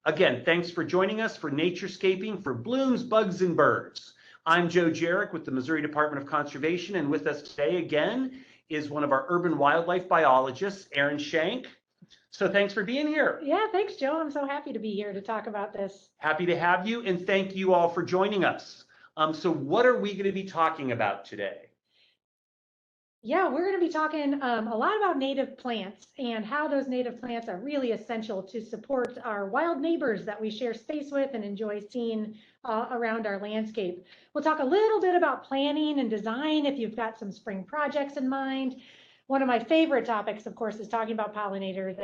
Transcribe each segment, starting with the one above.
Again, thanks for joining us for Naturescaping for Blooms, Bugs, and Birds. I'm Joe Jarek with the Missouri Department of Conservation, and with us today again is one of our urban wildlife biologists, Erin Shank. So thanks for being here. Yeah, thanks, Joe. I'm so happy to be here to talk about this. Happy to have you, and thank you all for joining us. So what are we going to be talking about today? Yeah, we're going to be talking a lot about native plants and how those native plants are really essential to support our wild neighbors that we share space with and enjoy seeing around our landscape. We'll talk a little bit about planning and design if you've got some spring projects in mind. One of my favorite topics, of course, is talking about pollinators.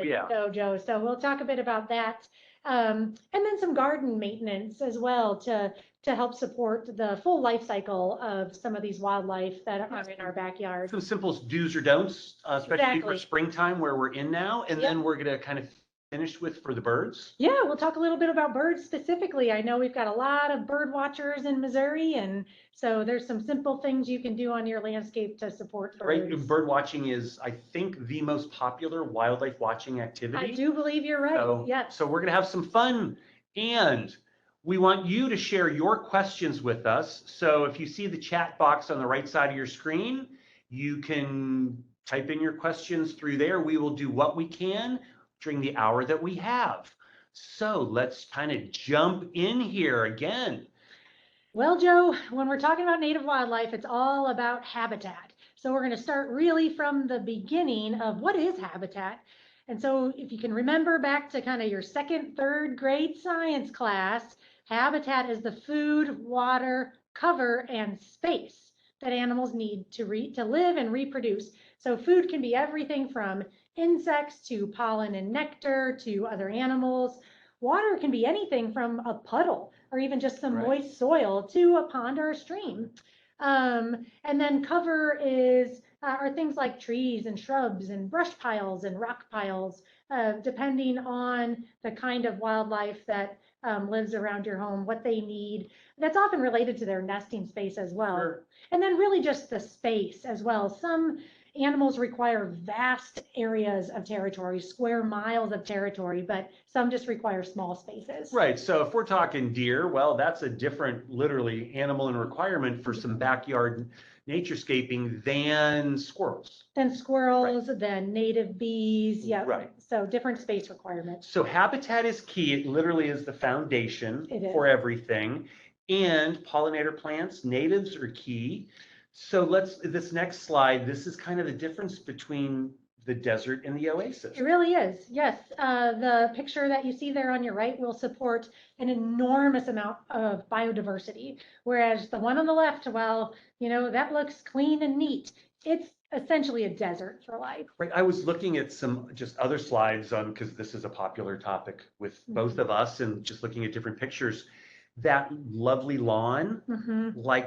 Joe. So we'll talk a bit about that. And then some garden maintenance as well to help support the full life cycle of some of these wildlife that are in our backyard. Some simple do's or don'ts, especially for Exactly. springtime where we're in now, and then we're going to kind of finish with for the birds. Yeah, we'll talk a little bit about birds specifically. I know we've got a lot of bird watchers in Missouri, and so there's some simple things you can do on your landscape to support birds. Right, bird watching is, I think, the most popular wildlife watching activity. I do believe you're right. Yes. So we're going to have some fun, and we want you to share your questions with us. So if you see the chat box on the right side of your screen, you can type in your questions through there. We will do what we can during the hour that we have. So let's kind of jump in here again. Well, Joe, when we're talking about native wildlife, it's all about habitat. So we're going to start really from the beginning of what is habitat. And so if you can remember back to kind of your second, third grade science class, habitat is the food, water, cover, and space that animals need to live and reproduce. So food can be everything from insects to pollen and nectar to other animals. Water can be anything from a puddle or even just some moist soil to a pond or a stream. And then cover are things like trees and shrubs and brush piles and rock piles, depending on the kind of wildlife that lives around your home, what they need. That's often related to their nesting space as well. Sure. And then really just the space as well. Some animals require vast areas of territory, square miles of territory, but some just require small spaces. Right. So if we're talking deer, well, that's a different, literally, animal and requirement for some backyard naturescaping than squirrels. Than native bees. Yeah. Right. So different space requirements. So habitat is key. It literally is the foundation for everything. And pollinator plants, natives are key. So this next slide, this is kind of the difference between the desert and the oasis. It really is, yes. The picture that you see there on your right will support an enormous amount of biodiversity, whereas the one on the left, well, that looks clean and neat. It's essentially a desert for life. Right. I was looking at some just other slides because this is a popular topic with both of us, and just looking at different pictures. That lovely lawn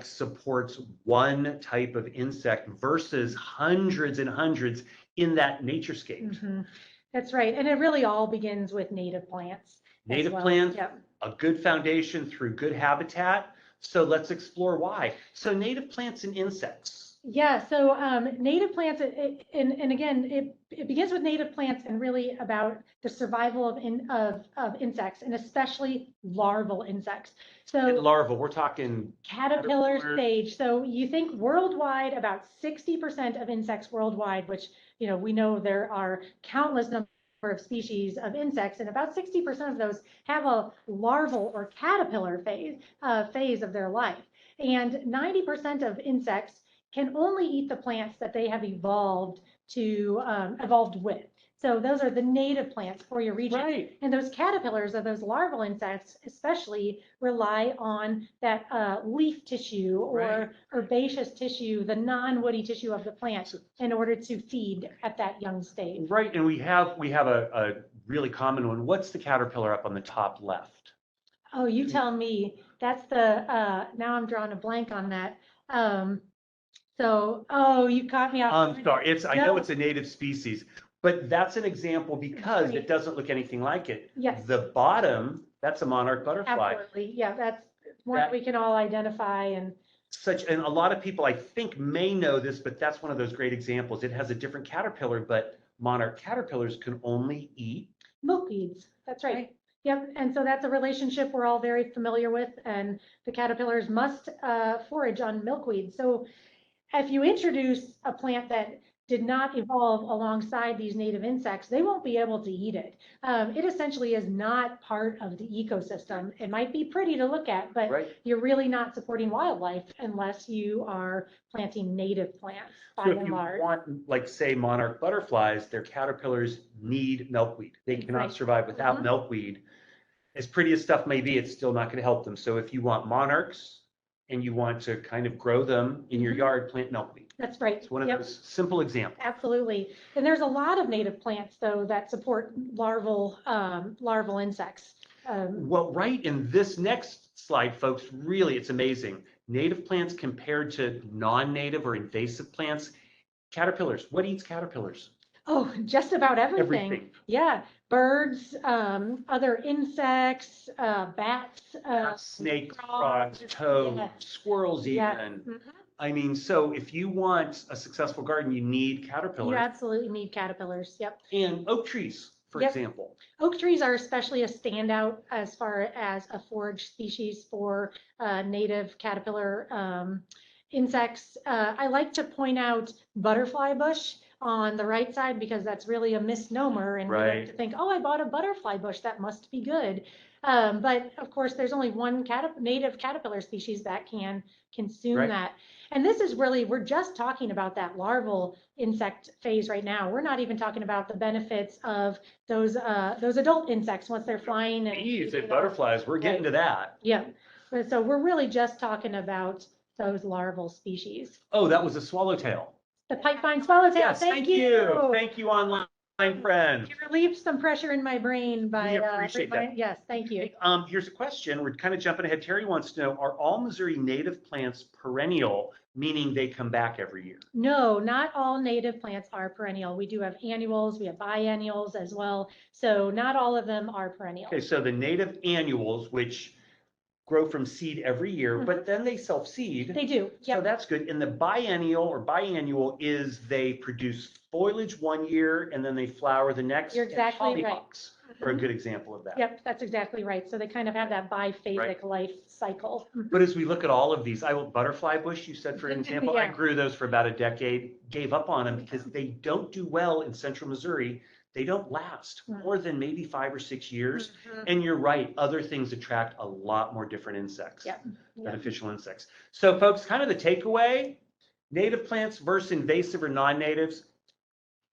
supports one type of insect versus hundreds and hundreds in that naturescape. That's right. And it really all begins with native plants. Native plants, a good foundation through good habitat. So let's explore why. So native plants and insects. Yeah, so native plants, and again, it begins with native plants and really about the survival of insects, and especially larval insects. So and larval, we're talking caterpillar stage. So you think worldwide, about 60% of insects worldwide, which we know there are countless number of species of insects, and about 60% of those have a larval or caterpillar phase of their life, and 90% of insects can only eat the plants that they have evolved with. So those are the native plants for your region. Right. And those caterpillars, or those larval insects especially, rely on that leaf tissue or herbaceous tissue, the non-woody tissue of the plant, in order to feed at that young stage. Right, and we have a really common one. What's the caterpillar up on the top left? Oh, you tell me. That's the, now I'm drawing a blank on that. You caught me off. I'm sorry. I know it's a native species, but that's an example because it doesn't look anything like it. Yes. The bottom, that's a monarch butterfly. Absolutely. Yeah, that's one we can all identify. And a lot of people, I think, may know this, but that's one of those great examples. It has a different caterpillar, but monarch caterpillars can only eat milkweeds. That's right. Yep, and so that's a relationship we're all very familiar with, and the caterpillars must forage on milkweed. So if you introduce a plant that did not evolve alongside these native insects, they won't be able to eat it. It essentially is not part of the ecosystem. It might be pretty to look at, but Right. you're really not supporting wildlife unless you are planting native plants by So if and you large. want, like, say, monarch butterflies, their caterpillars need milkweed. They cannot Right. survive without Mhm. milkweed. As pretty as stuff may be, it's still not going to help them. So if you want monarchs and you want to kind of grow them in your Mhm. yard, plant milkweed. That's right. It's one of Yep. those simple examples. Absolutely. And there's a lot of native plants, though, that support larval insects. Well, right in this next slide, folks, really, it's amazing. Native plants compared to non-native or invasive plants. Caterpillars. What eats caterpillars? Oh, just about everything. Everything. Yeah, birds, other insects, bats, Snakes, frogs, frogs, toads, yeah. squirrels Yeah. even. Mhm. I mean, so if you want a successful garden, you need You caterpillars absolutely need caterpillars. Yep. and oak trees, for Yep. example. Oak trees are especially a standout as far as a forage species for native caterpillar insects. I like to point out butterfly bush on the right side because that's really a misnomer, and we like Right. to think, oh, I bought a butterfly bush, that must be good. But of course, there's only one native caterpillar species that can consume Right. that. And this is really, we're just talking about that larval insect phase right now. We're not even talking about the benefits of those adult insects once they're flying and Bees and feeding on- butterflies, we're getting to that. Yeah, but so we're really just talking about those larval species. Oh, that was a swallowtail. The pipevine swallowtail, Yes, thank you. Thank you, online friends. You relieved some pressure in my brain by, We appreciate that. yes, thank you. Hey, here's a question. We're kind of jumping ahead. Terry wants to know, are all Missouri native plants perennial, meaning they come back every year? No, not all native plants are perennial. We do have annuals, we have biennials as well. So not all of them are perennial. Okay, so the native annuals, which grow from seed every year, but then they self-seed. They do, So yep. that's good. And the biennial or biannual is they produce foliage one year and then they flower the next. You're exactly right. Hollyhocks are a good example of that. Yep, that's exactly right. So they kind of have that biphasic Right. life cycle. But as we look at all of these, butterfly bush, you said, for an example, I Yeah. grew those for about a decade, gave up on them because they don't do well in central Missouri. They don't last more than maybe 5 or 6 years. Mhm. And you're right, other things attract a lot more different insects, Yep. Yep. beneficial insects. So folks, kind of the takeaway, native plants versus invasive or non-natives,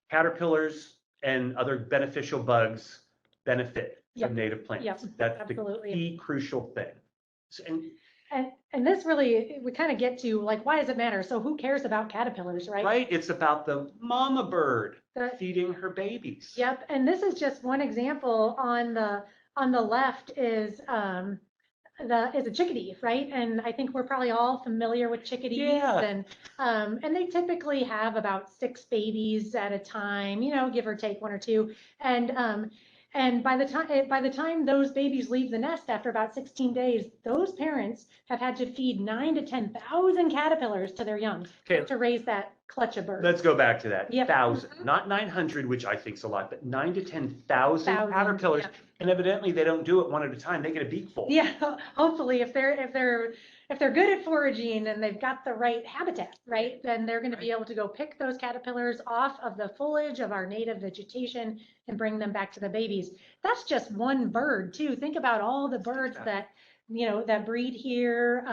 caterpillars and other beneficial bugs benefit Yep. from native plants. Yep. That's Absolutely. the key crucial thing. And this really, we kind of get to like, why does it matter? So who cares about caterpillars, right? Right, it's about the mama bird The- feeding her babies. Yep, and this is just one example. On the left is a chickadee, right? And I think we're probably all familiar with chickadees. Yeah. And they typically have about 6 babies at a time, give or take 1 or 2. And by the time those babies leave the nest after about 16 days, those parents have had to feed 9,000 to 10,000 caterpillars to their young Okay. to raise that clutch of birds. Let's go back to that. Yep. 1,000, not 900, which I think is a lot, but 9,000 to 10,000 Thousand, caterpillars. yep. And evidently they don't do it one at a time. They get a beakful. Yeah, hopefully if they're good at foraging and they've got the right habitat, right, then they're going to be able to go pick those caterpillars off of the foliage of our native vegetation and bring them back to the babies. That's just one bird too. Think about all the birds that breed here.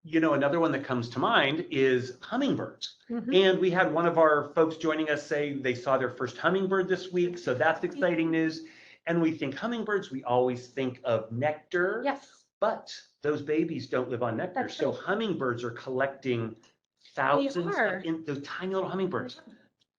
Another one that comes to mind is hummingbirds. Mhm. And we had one of our folks joining us say they saw their first hummingbird this week. So that's exciting news. And we think hummingbirds, we always think of nectar. Yes. But those babies don't live on nectar. That's So right. hummingbirds are collecting thousands are. of those tiny little hummingbirds,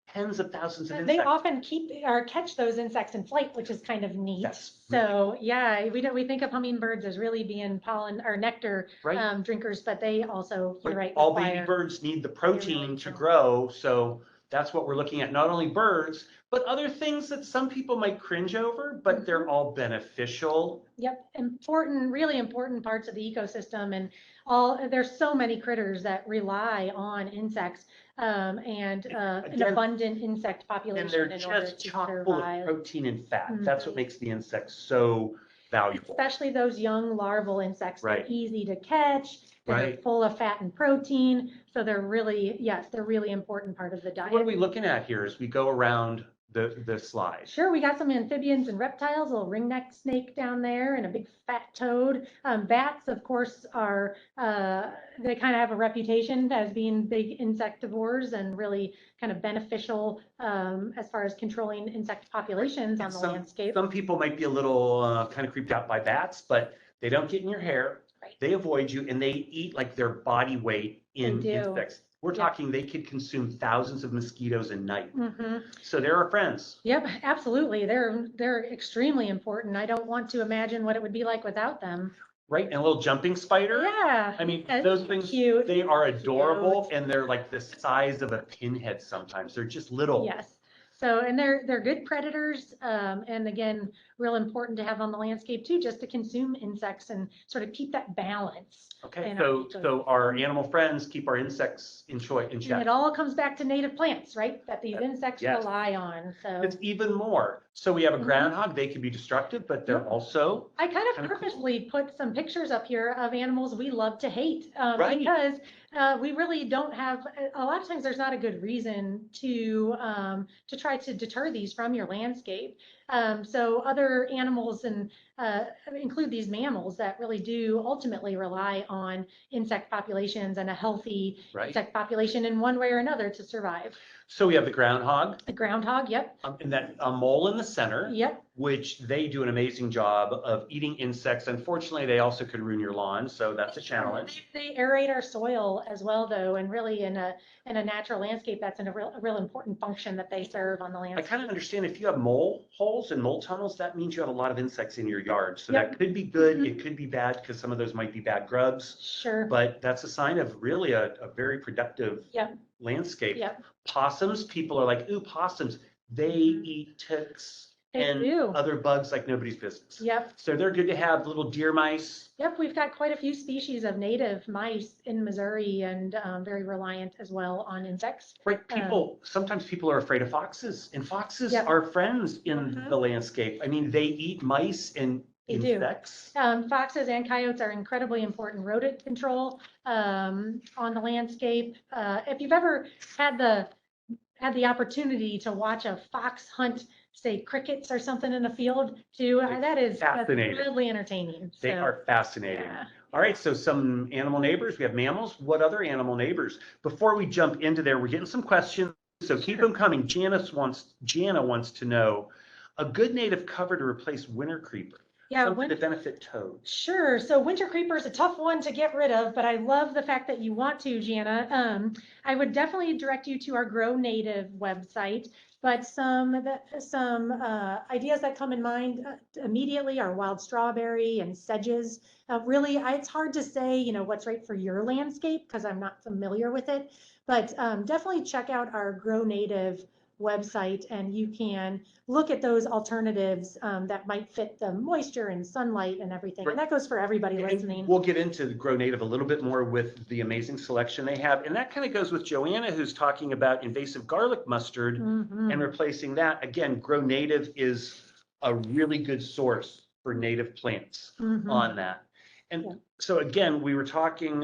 tens of thousands of They insects. often catch those insects in flight, which is kind of neat. That's So yeah, we think of hummingbirds as really being pollen or nectar Right. drinkers, but they also, you're right, All require- baby birds need the protein to true. grow. So that's what we're looking at. Not only birds, but other things that some people might cringe over, but they're all beneficial. Yep, important, really important parts of the ecosystem, and there's so many critters that rely on insects, and an Again, abundant insect And population they're in order just to chock full of survive. protein and fat. That's what Mhm. makes the insects so valuable. Especially those young larval insects. They're Right. easy to catch, they're Right. full of fat and protein, so they're really, yes, they're really important part of the What are diet. we looking at here as we go around the slide? Sure, we got some amphibians and reptiles, a little ringneck snake down there and a big fat toad. Bats, of course, are, they kind of have a reputation as being big insectivores and really kind of beneficial as far as controlling insect populations on the landscape. Some people might be a little kind of creeped out by bats, but they don't get in your hair. Right. They avoid you, and they eat like their body weight in They do. insects. We're Yep. talking they could consume thousands of mosquitoes a night. Mhm. So they're our friends. Yep, absolutely. They're extremely important. I don't want to imagine what it would be like without them. Right, and a little jumping spider. Yeah. I mean, It's those things, cute. they are adorable, Cute. and they're like the size of a pinhead sometimes. They're just little. Yes. So, and they're good predators, and again, real important to have on the landscape too, just to consume insects and sort of keep that balance. Okay, in so our animal friends keep our insects in And check. it all comes back to native plants, right? That these insects Yes. rely on, so. It's even more. So we have a Mhm. groundhog. They can be destructive, but they're Yep. also I kind of Kinda cool. purposely put some pictures up here of animals we love to hate, Right. because we really don't have, a lot of times there's not a good reason to try to deter these from your landscape. So other animals and include these mammals that really do ultimately rely on insect populations and a healthy right. insect population in one way or another to survive. So we have the groundhog, The groundhog, yep, and that a mole in the center, yep. which they do an amazing job of eating insects. Unfortunately, they also could ruin your lawn, so that's a challenge. They aerate our soil as well, though, and really in a natural landscape, that's a real important function that they serve on the I landscape. kind of understand if you have mole holes and mole tunnels, that means you have a lot of insects in your yard. So Yep. that could be good. Mhm. It could be bad because some of those might be bad grubs, Sure. but that's a sign of really a very productive Yep. landscape. Yep. Possums, people are like, ooh, possums. They Mhm. eat ticks They and do. other bugs like nobody's business. Yep. So they're good to have. Little deer mice. Yep. We've got quite a few species of native mice in Missouri and very reliant as well on insects. Right, sometimes people are afraid of foxes, and foxes Yep. are friends in Mhm. the landscape. I mean, they eat mice and They do. insects. Foxes and coyotes are incredibly important rodent control on the landscape. If you've ever had the opportunity to watch a fox hunt, say crickets or something in a field too, that's fascinating. really entertaining. They So, are fascinating. yeah. All right, so some animal neighbors. We have mammals. What other animal neighbors? Before we jump into there, we're getting some questions, so keep Sure. them coming. Jana wants to know a good native cover to replace winter creeper. Yeah, Something to benefit toads. Sure. So winter creeper is a tough one to get rid of, but I love the fact that you want to, Jana. I would definitely direct you to our Grow Native website, but some ideas that come in mind immediately are wild strawberry and sedges. Really, it's hard to say, what's right for your landscape because I'm not familiar with it, but definitely check out our Grow Native website and you can look at those alternatives that might fit the moisture and sunlight and everything. Right. And that goes for everybody And listening. we'll get into the Grow Native a little bit more with the amazing selection they have. And that kind of goes with Joanna, who's talking about invasive garlic mustard Mhm. and replacing that. Again, Grow Native is a really good source for native plants Mhm. on that. And Yeah. so again, we were talking,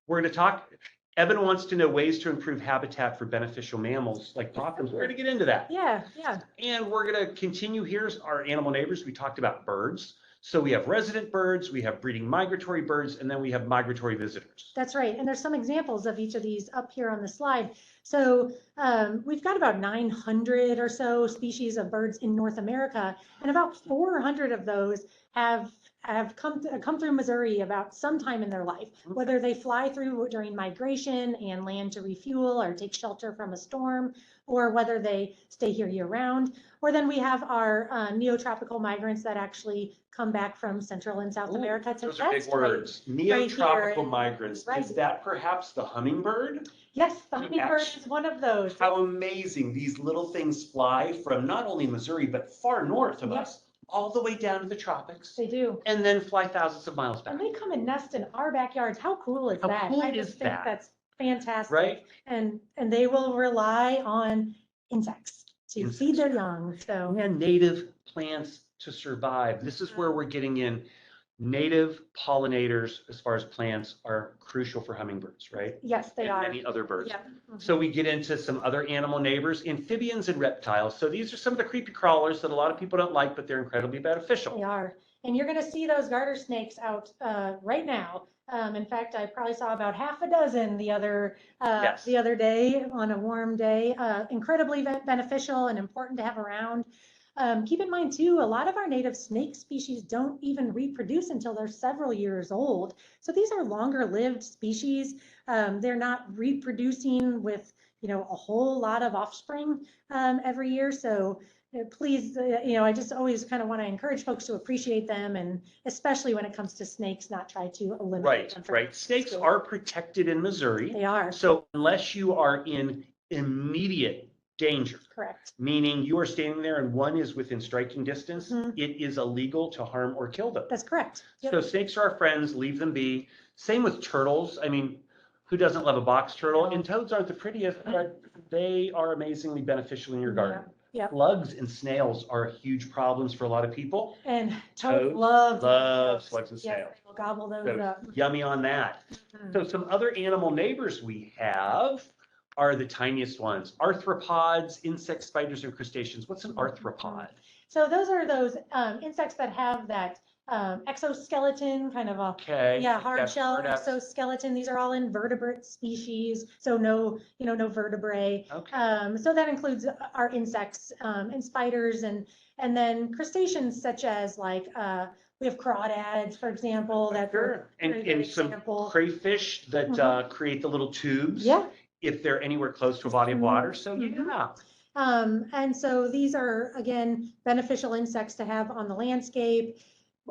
we're going to talk, Evan wants to know ways to improve habitat for beneficial mammals like possums. We're going to get into that. Yeah, yeah. And we're going to continue. Here's our animal neighbors. We talked about birds. So we have resident birds, we have breeding migratory birds, and then we have migratory visitors. That's right. And there's some examples of each of these up here on the slide. So we've got about 900 or so species of birds in North America, and about 400 of those have come through Missouri about sometime in their life, whether they fly through during migration and land to refuel or take shelter from a storm, or whether they stay here year round. Or then we have our neotropical migrants that actually come back from Central and South Ooh, America to those are big nest words. right here. Neotropical migrants. Right. Is that perhaps the hummingbird? Yes, the hummingbird is one of those. How amazing. These little things fly from not only Missouri, but far north of us, all the way down to the tropics, They do. and then fly thousands of miles back. And they come and nest in our backyards. How cool is How that? cool I is just think that? that's fantastic. Right? And they will rely on insects to feed their young. So And native plants to survive. This is where we're getting in. Native pollinators, as far as plants, are crucial for hummingbirds, right? yes, they And are. many other birds. Yeah. So we get into some other animal neighbors, amphibians and reptiles. So these are some of the creepy crawlers that a lot of people don't like, but they're incredibly beneficial. They are. And you're going to see those garter snakes out right now. In fact, I probably saw about half a dozen the other day on a warm day. Incredibly beneficial and important to have around. Keep in mind too, a lot of our native snake species don't even reproduce until they're several years old. So these are longer lived species. They're not reproducing with, a whole lot of offspring every year. So please, I just always kind of want to encourage folks to appreciate them, and especially when it comes to snakes, not try to eliminate them. Right. Snakes are protected in Missouri. They are. So unless you are in immediate danger, Correct. meaning you are standing there and one is within striking distance, it is illegal to harm or kill them. That's correct. So snakes are our friends, leave them be. Same with turtles. I mean, who doesn't love a box turtle? And toads aren't the prettiest, but they are amazingly beneficial in your garden. Yeah. Slugs and snails are huge problems for a lot of people. And toads love slugs and snails. Yeah, they'll gobble those So up. yummy on that. So some other animal neighbors we have are the tiniest ones. Arthropods, insects, spiders, and crustaceans. What's an arthropod? So those are those insects that have that exoskeleton, kind of a hard shell exoskeleton. These are all invertebrate species, so no vertebrae. Okay. So that includes our insects and spiders, and then crustaceans such as like we have crawdads, for example. That's and some crayfish that create the little tubes. Yeah. If they're anywhere close to a body of water. So and so these are, again, beneficial insects to have on the landscape.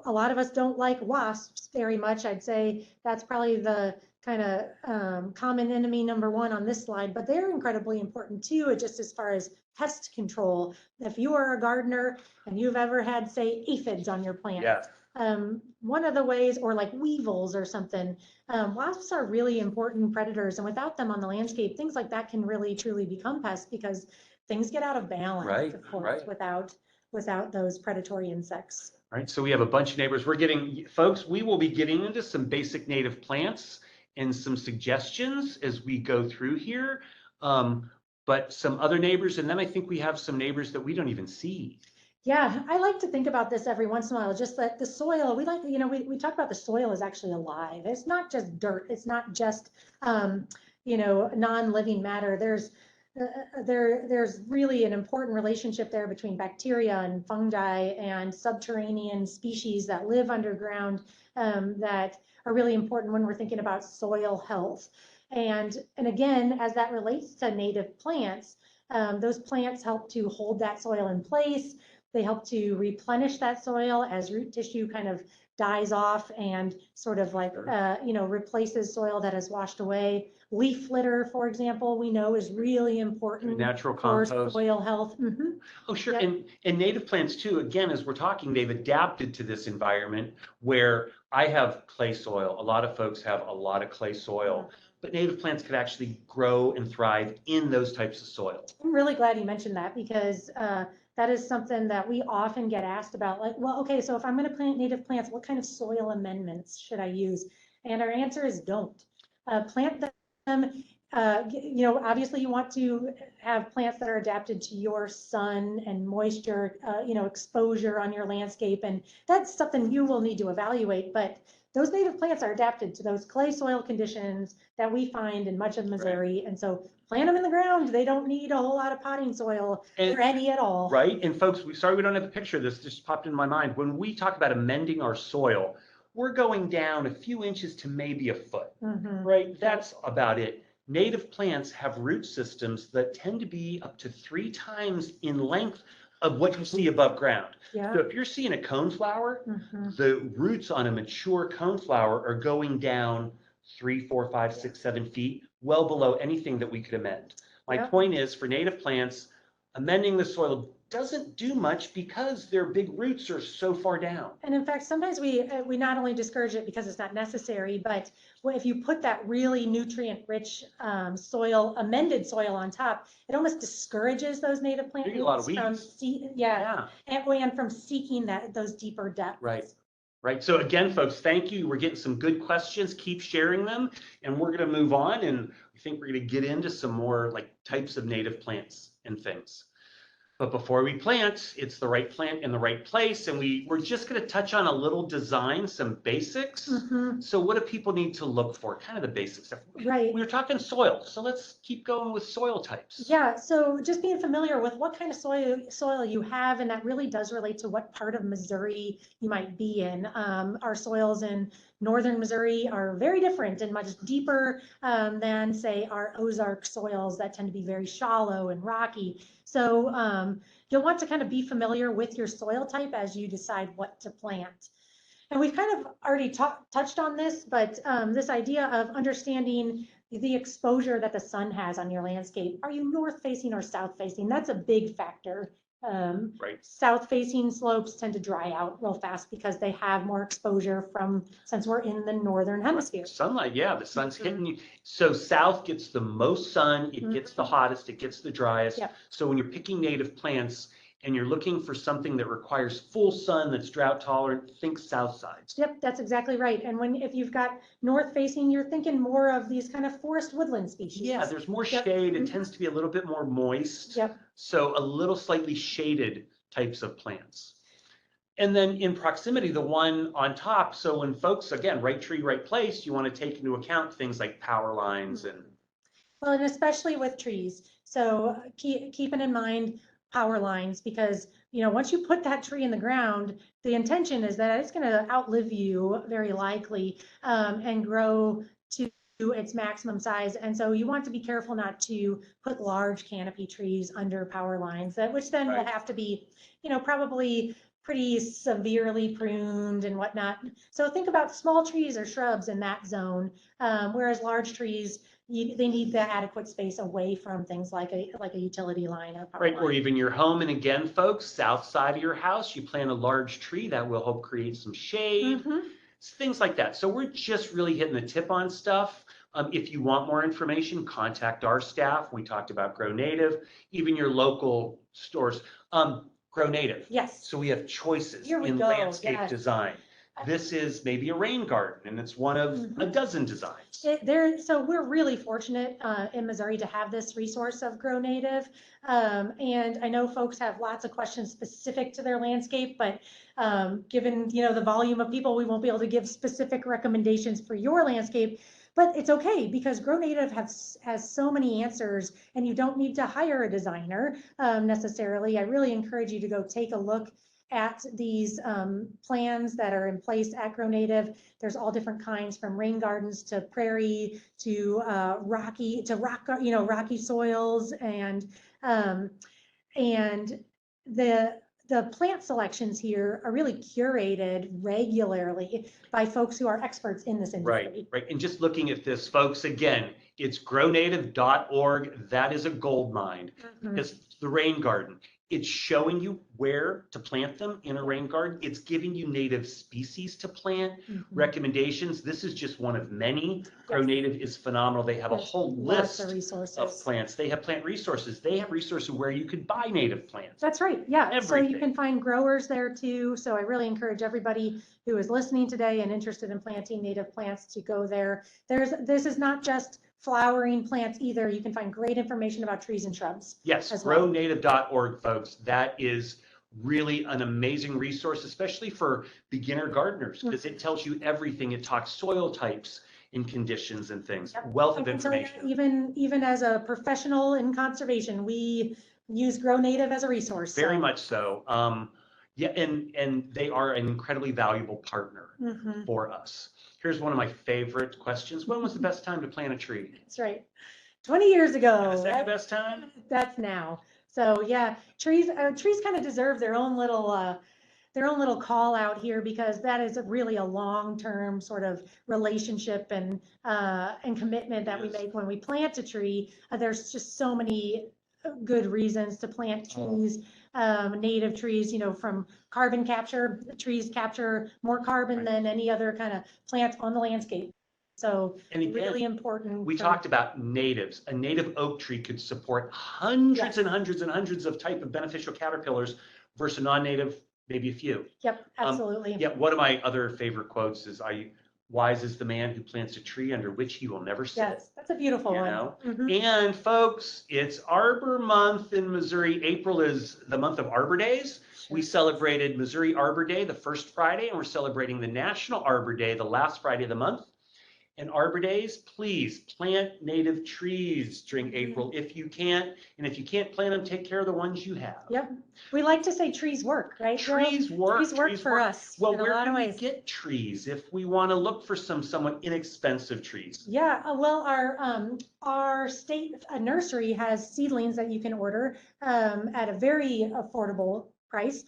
A lot of us don't like wasps very much. I'd say that's probably the kind of common enemy number one on this slide, but they're incredibly important too, just as far as pest control. If you are a gardener and you've ever had, say, aphids on your plants, one of the ways, or like weevils or something, wasps are really important predators, and without them on the landscape, things like that can really truly become pests because things get out of balance, of course, without those predatory insects. Right, so we have a bunch of neighbors. We will be getting into some basic native plants and some suggestions as we go through here, but some other neighbors, and then I think we have some neighbors that we don't even see. Yeah, I like to think about this every once in a while, just that the soil, we talk about the soil is actually alive. It's not just dirt. It's not just, non-living matter. There's really an important relationship there between bacteria and fungi and subterranean species that live underground that are really important when we're thinking about soil health. And again, as that relates to native plants, those plants help to hold that soil in place. They help to replenish that soil as root tissue kind of dies off and sort of like, replaces soil that has washed away. Leaf litter, for example, we know is really important. Natural compost. For soil health. Oh, sure. Yep. And native plants too, again, as we're talking, they've adapted to this environment where I have clay soil. A lot of folks have a lot of clay soil. But native plants could actually grow and thrive in those types of soil. I'm really glad you mentioned that because that is something that we often get asked about. Like, well, okay, so if I'm going to plant native plants, what kind of soil amendments should I use? And our answer is don't. Plant them. Obviously you want to have plants that are adapted to your sun and moisture, exposure on your landscape. And that's something you will need to evaluate. But those native plants are adapted to those clay soil conditions that we find in much of Missouri. Right. And so plant them in the ground. They don't need a whole lot of potting soil or any at all. Right. And folks, sorry we don't have a picture of this. Just popped in my mind. When we talk about amending our soil, we're going down a few inches to maybe a foot. Right. That's about it. native plants have root systems that tend to be up to 3 times in length of what you see above ground. Yeah. So if you're seeing a coneflower, Mhm. the roots on a mature coneflower are going down 3, 4, 5, 6, 7 feet, well below anything that we could amend. My Yep. point is, for native plants, amending the soil doesn't do much because their big roots are so far down. And in fact, sometimes we not only discourage it because it's not necessary, but if you put that really nutrient-rich soil, amended soil on top, it almost discourages those native plant You get a lot of roots from weeds. yeah, and from seeking those deeper depths. Right. Right. So again, folks, thank you. We're getting some good questions. Keep sharing them. And we're going to move on. And I think we're going to get into some more like types of native plants and things. But before we plant, it's the right plant in the right place. And we're just going to touch on a little design, some basics. Mhm. So what do people need to look for? Kind of the basic stuff. Right. We were talking soil. So let's keep going with soil types. Yeah, so just being familiar with what kind of soil you have, and that really does relate to what part of Missouri you might be in. Our soils in northern Missouri are very different and much deeper than, say, our Ozark soils that tend to be very shallow and rocky. So you'll want to kind of be familiar with your soil type as you decide what to plant. And we've kind of already touched on this, but this idea of understanding the exposure that the sun has on your landscape. Are you north facing or south facing? That's a big factor. Right. South facing slopes tend to dry out real fast because they have more exposure since we're in the northern hemisphere. Sunlight, yeah, the sun's hitting you. So south gets the most sun, it gets the hottest, it gets the driest. Yep. So when you're picking native plants and you're looking for something that requires full sun that's drought tolerant, think south sides. Yep, that's exactly right. And if you've got north facing, you're thinking more of these kind of forest woodland species. Yeah, there's more Yep. shade. It tends to be a little bit more moist. Yep. So a little slightly shaded types of plants. And then in proximity, the one on top. So when folks, again, right tree, right place, you want to take into account things like power lines and. Well, and especially with trees. So keeping in mind power lines, because once you put that tree in the ground, the intention is that it's going to outlive you very likely and grow to its maximum size. And so you want to be careful not to put large canopy trees under power lines, which then will have to be, probably pretty severely pruned and whatnot. So think about small trees or shrubs in that zone, whereas large trees, they need the adequate space away from things like a utility line or power Right, line. or even your home. And again, folks, south side of your house, you plant a large tree that will help create some shade, things like that. So we're just really hitting the tip on stuff. If you want more information, contact our staff. We talked about Grow Native, even your local stores. Grow Native. Yes. So we have choices Here we in go. landscape Yes. design. This is maybe a rain garden, and it's one of a dozen designs. So we're really fortunate in Missouri to have this resource of Grow Native. And I know folks have lots of questions specific to their landscape, but given the volume of people, we won't be able to give specific recommendations for your landscape. But it's okay because Grow Native has so many answers, and you don't need to hire a designer necessarily. I really encourage you to go take a look at these plans that are in place at Grow Native. There's all different kinds, from rain gardens to prairie to rocky soils, and the plant selections here are really curated regularly by folks who are experts in this industry. Right. And just looking at this, folks, again, it's grownative.org. That is a gold mine. It's the rain garden. It's showing you where to plant them in a rain garden. It's giving you native species to plant, recommendations. This is just one of many. Grow Native is phenomenal. They have a whole list of plants. They have plant resources. They have resources where you could buy native plants. That's right. Yeah. Everything. So you can find growers there too. So I really encourage everybody who is listening today and interested in planting native plants to go there. This is not just flowering plants either. You can find great information about trees and shrubs. Yes, grownative.org, folks. That is really an amazing resource, especially for beginner gardeners, because it tells you everything. It talks soil types and conditions and things. Wealth of information. Even as a professional in conservation, we use Grow Native as a resource. Very much so. Yeah, and they are an incredibly valuable partner for us. Here's one of my favorite questions. When was the best time to plant a tree? That's right. 20 years ago. The second best time? That's now. So yeah, trees kind of deserve their own little call out here, because that is really a long-term sort of relationship and commitment that we Yes. make when we plant a tree. There's just so many good reasons to plant trees, native trees, from carbon capture. Trees capture more carbon Right. than any other kind of plant on the landscape. So And again, really important. we talked about natives. A native oak tree could support hundreds and hundreds and hundreds of type of beneficial caterpillars versus a non-native, maybe a few. Yep, absolutely. Yeah, one of my other favorite quotes is, wise is the man who plants a tree under which he will never sit. Yes, that's a beautiful You one. know? Mhm. And folks, it's Arbor Month in Missouri. April is the month of Arbor Days. We celebrated Missouri Arbor Day the first Friday, and we're celebrating the National Arbor Day the last Friday of the month. And Arbor Days, please plant native trees during April if you can. And if you can't plant them, take care of the ones you have. Yep. We like to say trees work, right, Joe? Trees work. Trees work for us Well, in a where lot can of we ways. get trees if we want to look for some somewhat inexpensive trees? Yeah, well, our state nursery has seedlings that you can order at a very affordable price.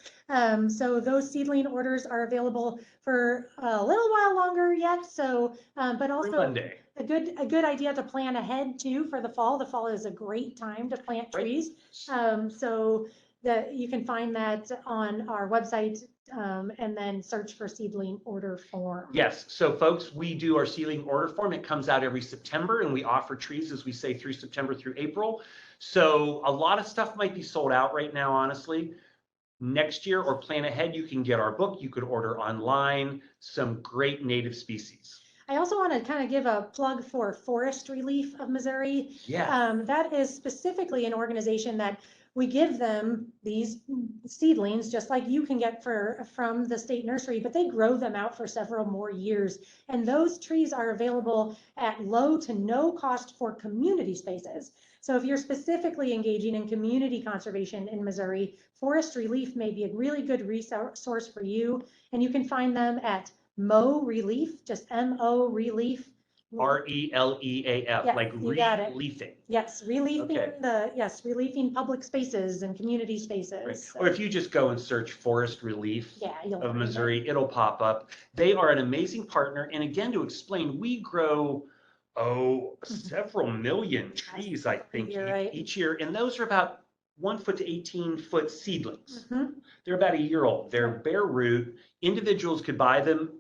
So those seedling orders are available for a little while longer yet. So, but Through also Monday. a good idea to plan ahead too for the fall. The fall is a great time to plant Right. trees. So that you can find that on our website, and then search for seedling order form. Yes, so folks, we do our seedling order form. It comes out every September, and we offer trees, as we say, through September through April. So a lot of stuff might be sold out right now, honestly. Next year, or plan ahead, you can get our book. You could order online some great native species. I also want to kind of give a plug for Forest Relief of Missouri. Yeah. That is specifically an organization that we give them these seedlings, just like you can get from the state nursery, but they grow them out for several more years. And those trees are available at low to no cost for community spaces. So if you're specifically engaging in community conservation in Missouri, Forest Relief may be a really good resource for you. And you can find them at Mo Relief, just M-O Relief. RELEAF, Yeah, like you got it. reliefing. Yes, relieving Okay. relieving public spaces and community spaces. Right. So, Or if you just go and search Forest Relief yeah, you'll of find Missouri, it'll pop up. They are an amazing partner. And again, to explain, we grow, several million trees, I think, You're right. each year. And those are about 1 foot to 18-foot seedlings. Mhm. They're about a year old. They're Yeah. bare root. Individuals could buy them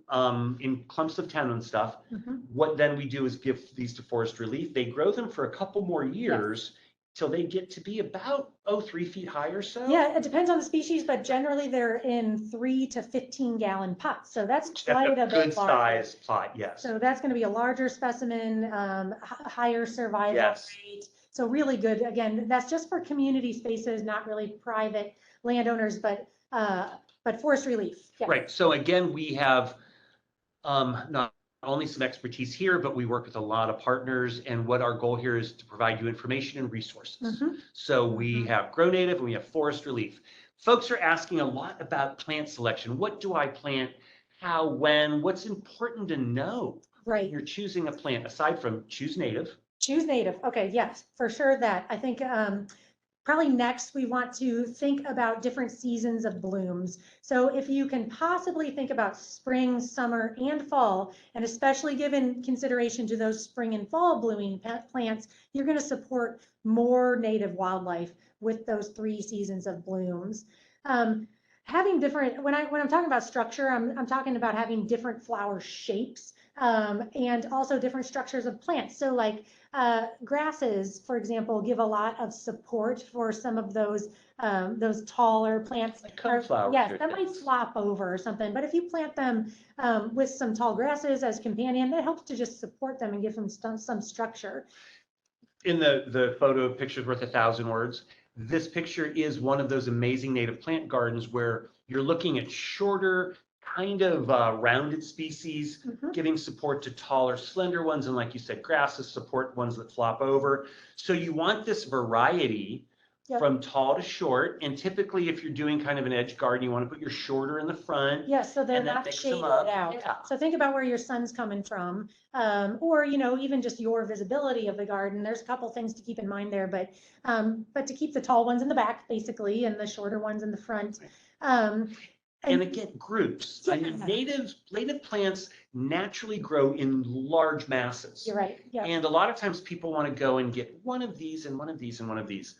in clumps of 10 and stuff. Mhm. What then we do is give these to Forest Relief. They grow them for a couple more years till they get to be about 3 feet high or so. Yeah, it depends on the species, but generally they're in 3 to 15-gallon pots. So that's quite a bit Good larger. size pot, yes. So that's going to be a larger specimen, higher survival rate. So really good. Again, that's just for community spaces, not really private landowners, but Forest Relief. Yeah. Right. So again, we have not only some expertise here, but we work with a lot of partners. And what our goal here is to provide you information and resources. Mhm. So we have Grow Native and we have Forest Relief. Folks are asking a lot about plant selection. What do I plant? How, when, what's important to know when Right. you're choosing a plant, aside from choose native? Choose native. Okay, yes, for sure that. I think probably next we want to think about different seasons of blooms. So if you can possibly think about spring, summer, and fall, and especially given consideration to those spring and fall blooming plants, you're going to support more native wildlife with those 3 seasons of blooms. Having different, when I'm talking about structure, I'm talking about having different flower shapes, and also different structures of plants. So like grasses, for example, give a lot of support for some of those taller plants. Like coneflower. Yes, that might flop over or something. But if you plant them with some tall grasses as companion, that helps to just support them and give them some structure. In the photo, picture's worth 1,000 words. This picture is one of those amazing native plant gardens where you're looking at shorter, kind of rounded species, giving support to taller, slender ones, and like you said, grasses support ones that flop over. So you want this variety Yep. from tall to short. And typically, if you're doing kind of an edge garden, you want to put your shorter in the front. Yeah, so they're And that not makes them shaded up. out. Yeah. So think about where your sun's coming from, or even just your visibility of the garden. There's a couple things to keep in mind there, but to keep the tall ones in the back, basically, and the shorter ones in the front. And again, groups. I mean, native plants naturally grow in large masses. You're right. Yeah. And a lot of times people want to go and get one of these and one of these and one of these.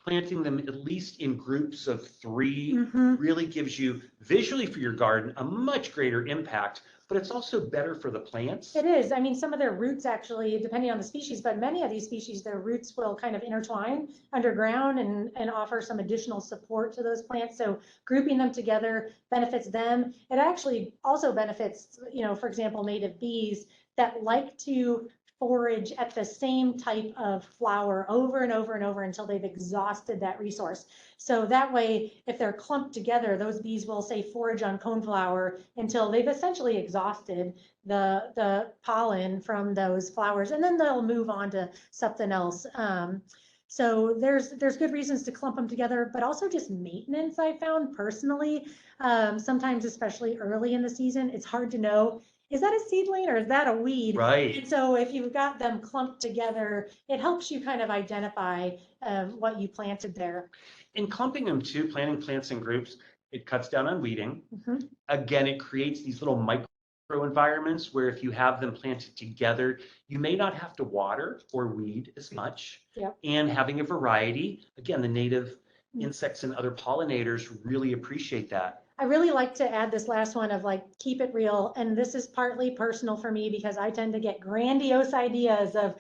Planting them at least in groups of 3 really gives you, visually for your garden, a much greater impact, but it's also better for the plants. It is. I mean, some of their roots actually, depending on the species, but many of these species, their roots will kind of intertwine underground and offer some additional support to those plants. So grouping them together benefits them. It actually also benefits, for example, native bees that like to forage at the same type of flower over and over and over until they've exhausted that resource. So that way, if they're clumped together, those bees will say forage on coneflower until they've essentially exhausted the pollen from those flowers, and then they'll move on to something else. So there's good reasons to clump them together, but also just maintenance. I found personally, sometimes especially early in the season, it's hard to know, is that a seedling or is that a weed? Right. And so if you've got them clumped together, it helps you kind of identify what you planted there. In clumping them too, planting plants in groups, it cuts down on weeding. Again, it creates these little micro environments where if you have them planted together, you may not have to water or weed as much. Yep. And having a variety, again, the native insects and other pollinators really appreciate that. I really like to add this last one of like, keep it real. And this is partly personal for me because I tend to get grandiose ideas of,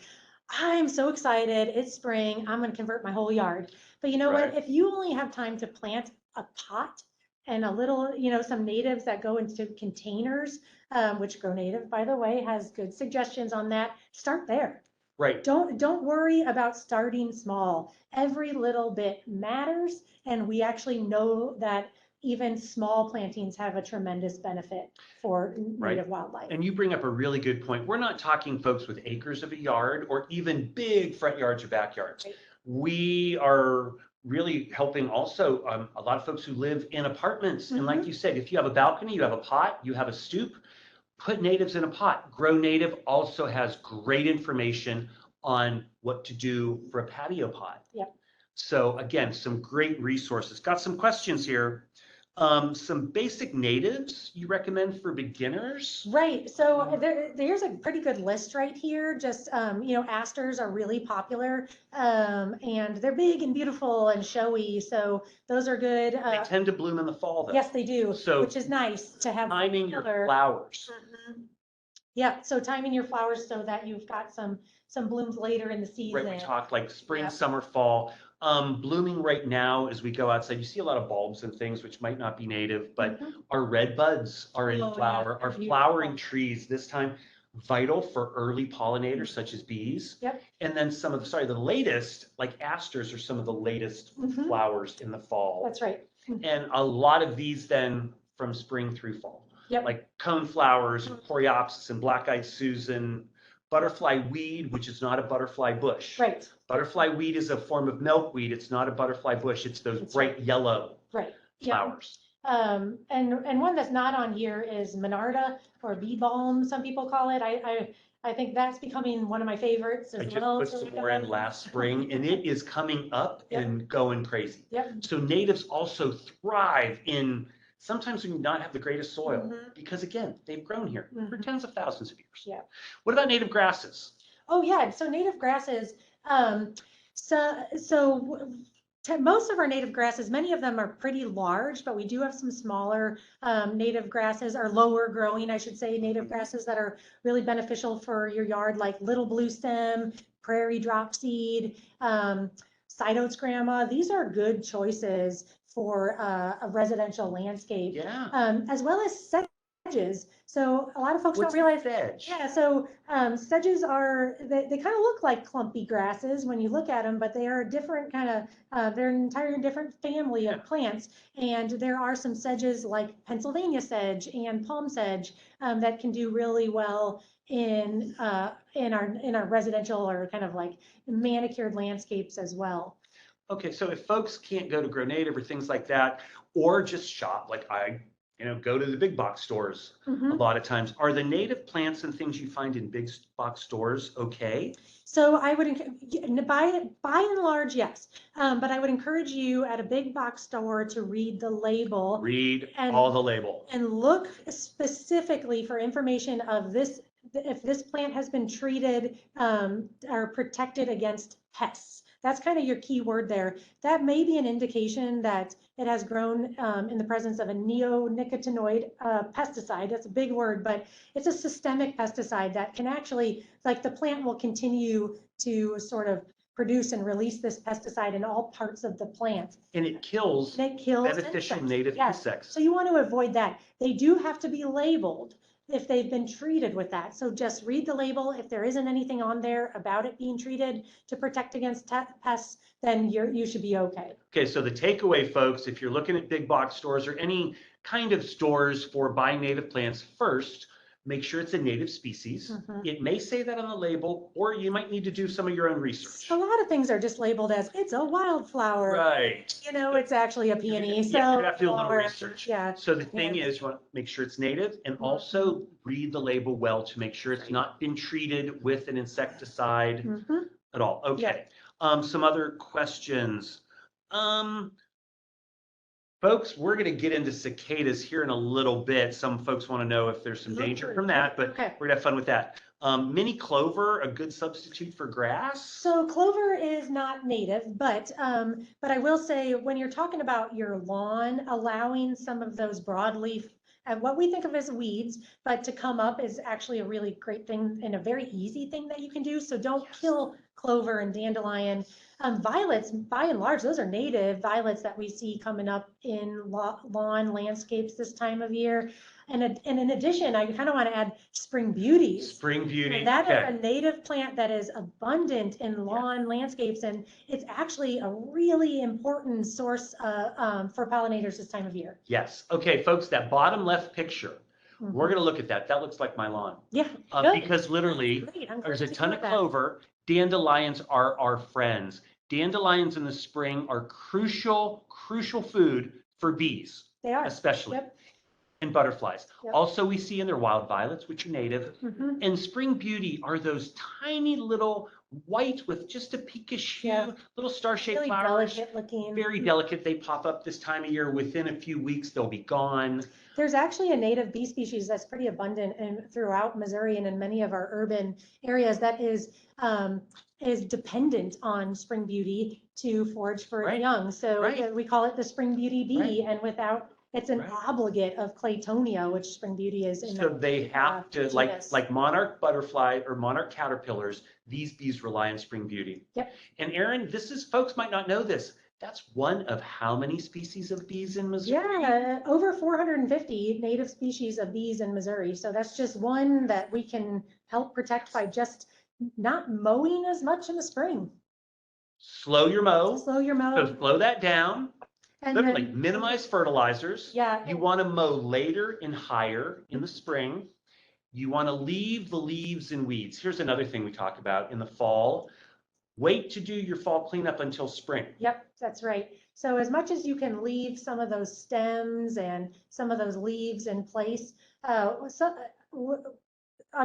I'm so excited, it's spring, I'm gonna convert my whole yard. But you know what, if you only have time to plant a pot and a little, some natives that go into containers, which Grow Native, by the way, has good suggestions on that, start there. Right. Don't worry about starting small. Every little bit matters. And we actually know that even small plantings have a tremendous benefit for native wildlife. And you bring up a really good point. We're not talking folks with acres of a yard or even big front yards or backyards. Right. We are really helping also a lot of folks who live in apartments. And like you said, if you have a balcony, you have a pot, you have a stoop, put natives in a pot. Grow Native also has great information on what to do for a patio pot. Yep. So again, some great resources. Got some questions here. Some basic natives you recommend for beginners? Right. So there's a pretty good list right here. Just, asters are really popular, and they're big and beautiful and showy. So those are good. They tend to bloom in the fall, though. Yes, they do. So which is nice to have. Timing your flowers. Yeah. So timing your flowers so that you've got some blooms later in the season. Right. We talked like spring, summer, fall. Blooming right now as we go outside, you see a lot of bulbs and things which might not be native, but our red buds are in flower. Our flowering trees this time, vital for early pollinators such as bees. Yep. And then some of the latest, like asters, are some of the latest flowers in the fall. That's right. And a lot of these then from spring through fall. Yep. Like coneflowers, coreopsis, and black-eyed Susan. Butterfly weed, which is not a butterfly bush. Right. Butterfly weed is a form of milkweed. It's not a butterfly bush. It's those bright yellow flowers. And one that's not on here is Monarda or bee balm, some people call it. I think that's becoming one of my favorites as well. I just put some more in last spring, and it is coming up and going crazy. Yep. So natives also thrive in sometimes when you not have the greatest soil, because again, they've grown here for tens of thousands of years. Yeah. What about native grasses? Oh yeah, so native grasses. Most of our native grasses, many of them are pretty large, but we do have some smaller native grasses, or lower growing, I should say, native grasses that are really beneficial for your yard, like little blue stem, prairie dropseed, Cytotes grandma. These are good choices for a residential landscape. Yeah. As well as sedges. So a lot of folks don't realize. Sedge? Yeah, so sedges are, they kind of look like clumpy grasses when you look at them, but they are a different kind of, they're an entire different family of plants. And there are some sedges like Pennsylvania sedge and palm sedge that can do really well in our residential or kind of like manicured landscapes as well. Okay, so if folks can't go to Grow Native or things like that, or just shop, like I, go to the big box stores a Mhm. lot of times, are the native plants and things you find in big box stores okay? So I would, by and large, yes. But I would encourage you at a big box store to read the label Read and all the label. and look specifically for information of this, if this plant has been treated or protected against pests. That's kind of your key word there. That may be an indication that it has grown in the presence of a neonicotinoid pesticide. That's a big word, but it's a systemic pesticide that can actually, like the plant will continue to sort of produce and release this pesticide in all parts of the plant. And it kills And it kills beneficial insects. native Yes. insects. So you want to avoid that. They do have to be labeled if they've been treated with that. So just read the label. If there isn't anything on there about it being treated to protect against pests, then you should be okay. Okay, so the takeaway, folks, if you're looking at big box stores or any kind of stores for buying native plants, first, make sure it's a native species. Mhm. It may say that on the label, or you might need to do some of your own research. A lot of things are just labeled as it's a wildflower. Right. It's actually a peony. So Yeah, you have to do a little or- research. Yeah. So the thing is, you want to make sure it's native and also read the label well to make sure it's not been treated with an insecticide Mhm. at all. Okay. Some other questions. Folks, we're going to get into cicadas here in a little bit. Some folks want to know if there's some danger from that, but Okay. we're going to have fun with that. Mini clover, a good substitute for grass? So clover is not native, but I will say when you're talking about your lawn, allowing some of those broadleaf and what we think of as weeds, but to come up is actually a really great thing and a very easy thing that you can do. So don't kill clover and dandelion. Violets, by and large, those are native violets that we see coming up in lawn landscapes this time of year. And in addition, I kind of want to add spring beauties. Spring beauty. And that is a native plant that is abundant in lawn landscapes, and it's actually a really important source for pollinators this time of year. Yes. Okay, folks, that bottom left picture, we're going to look at that. That looks like my lawn. Yeah. Because literally, Great. there's a ton of clover. Dandelions are our friends. Dandelions in the spring are crucial food for bees. They are. Especially. Yep. And butterflies. Yep. Also, we see in their wild violets, which are native. Mhm. And spring beauty are those tiny little white with just a pinkish hue, little star-shaped Really flowers. delicate looking. Very delicate. They pop up this time of year. Within a few weeks, they'll be gone. There's actually a native bee species that's pretty abundant throughout Missouri and in many of our urban areas that is dependent on spring beauty to forage for its young. So we call it the spring beauty bee, and without it's an obligate of Claytonia, which spring beauty is. So they have to, like monarch butterfly or monarch caterpillars, these bees rely on spring beauty. Yep. And Erin, folks might not know this. That's one of how many species of bees in Missouri? Yeah, over 450 native species of bees in Missouri. So that's just one that we can help protect by just not mowing as much in the spring. Slow your mow. Slow your mow. So slow that down. And Literally then, minimize fertilizers. Yeah. You want to mow later and higher in the spring. You want to leave the leaves and weeds. Here's another thing we talk about in the fall. Wait to do your fall cleanup until spring. Yep, that's right. So as much as you can leave some of those stems and some of those leaves in place,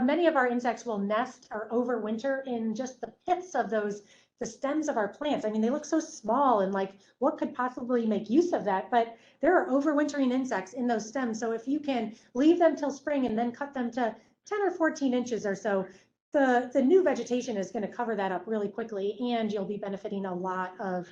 many of our insects will nest or overwinter in just the pits of the stems of our plants. I mean, they look so small and like, what could possibly make use of that? But there are overwintering insects in those stems. So if you can leave them till spring and then cut them to 10 or 14 inches or so, the new vegetation is going to cover that up really quickly, and you'll be benefiting a lot of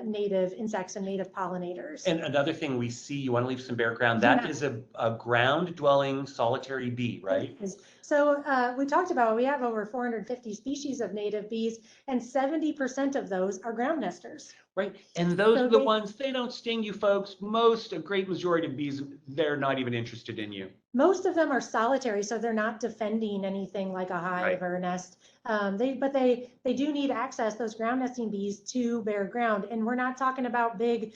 native insects and native pollinators. And another thing we see, you want to leave some bare ground. That is a ground-dwelling solitary bee, right? So we talked about, we have over 450 species of native bees, and 70% of those are ground nesters. Right, and those are the ones, they don't sting you, folks. A great majority of bees, they're not even interested in you. Most of them are solitary, so they're not defending anything like a hive or a nest. But they do need access, those ground nesting bees, to bare ground. And we're not talking about big,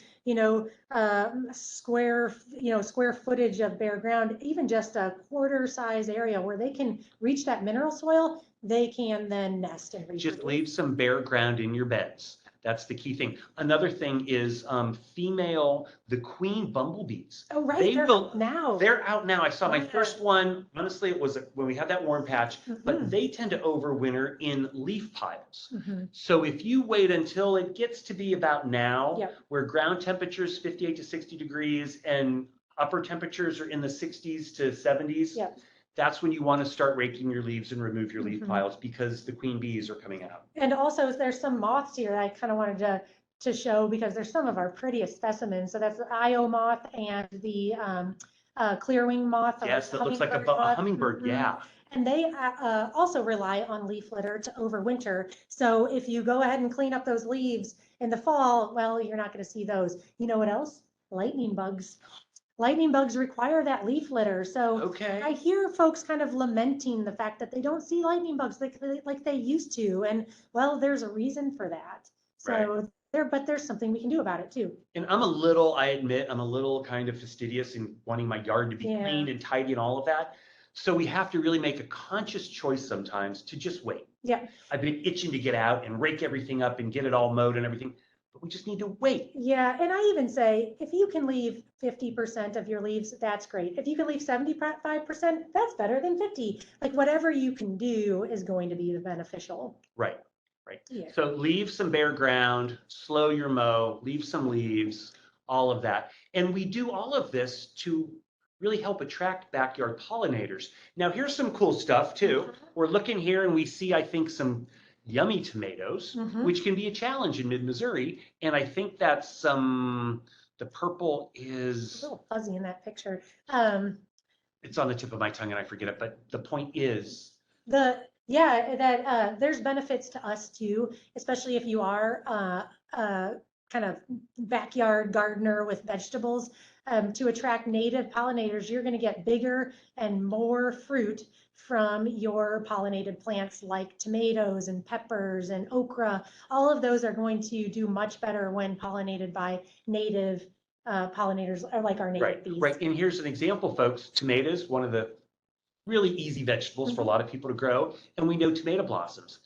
square footage of bare ground, even just a quarter size area where they can reach that mineral soil, they can then nest and reproduce. Just leave some bare ground in your beds. That's the key thing. Another thing is the queen bumblebees. Oh, right, They they're will, out now. they're out now. I saw my Yeah. first one, honestly, it was when we had that warm patch, but Mhm. they tend to overwinter in leaf piles. Mhm. So if you wait until it gets to be about now, Yep. where ground temperature is 58 to 60 degrees and upper temperatures are in the 60s to 70s, Yep. that's when you want to start raking your leaves and remove your leaf Mhm. piles because the queen bees are coming out. And also there's some moths here that I kind of wanted to show because there's some of our prettiest specimens. So that's the Io moth and the clearwing moth. Or Yes, that looks like a hummingbird moth. hummingbird, Mhm. yeah. And they also rely on leaf litter to overwinter. So if you go ahead and clean up those leaves in the fall, well, you're not going to see those. You know what else? Lightning bugs. Lightning bugs require that leaf litter. So Okay. I hear folks kind of lamenting the fact that they don't see lightning bugs like they used to. And well, there's a reason for that. So but there's something we can do about it too. And I admit, I'm a little kind of fastidious in wanting my yard to be Yeah. cleaned and tidy and all of that. So we have to really make a conscious choice sometimes to just wait. Yeah. I've been itching to get out and rake everything up and get it all mowed and everything, but we just need to wait. Yeah, and I even say if you can leave 50% of your leaves, that's great. If you can leave 75%, that's better than 50. Like whatever you can do is going to be beneficial. Right. Yeah. So leave some bare ground, slow your mow, leave some leaves, all of that. And we do all of this to really help attract backyard pollinators. Now here's some cool stuff too. We're looking here and we see, I think, some yummy tomatoes, Mhm. which can be a challenge in mid-Missouri. And I think that's the purple A is, little fuzzy in that picture. it's on the tip of my tongue and I forget it, but the point is, There's benefits to us too, especially if you are kind of backyard gardener with vegetables. To attract native pollinators, you're going to get bigger and more fruit from your pollinated plants like tomatoes and peppers and okra. All of those are going to do much better when pollinated by native pollinators, or like our native bees. right. And here's an example, folks. Tomatoes, one of the really easy vegetables for a lot of people to grow. And we know tomato blossoms.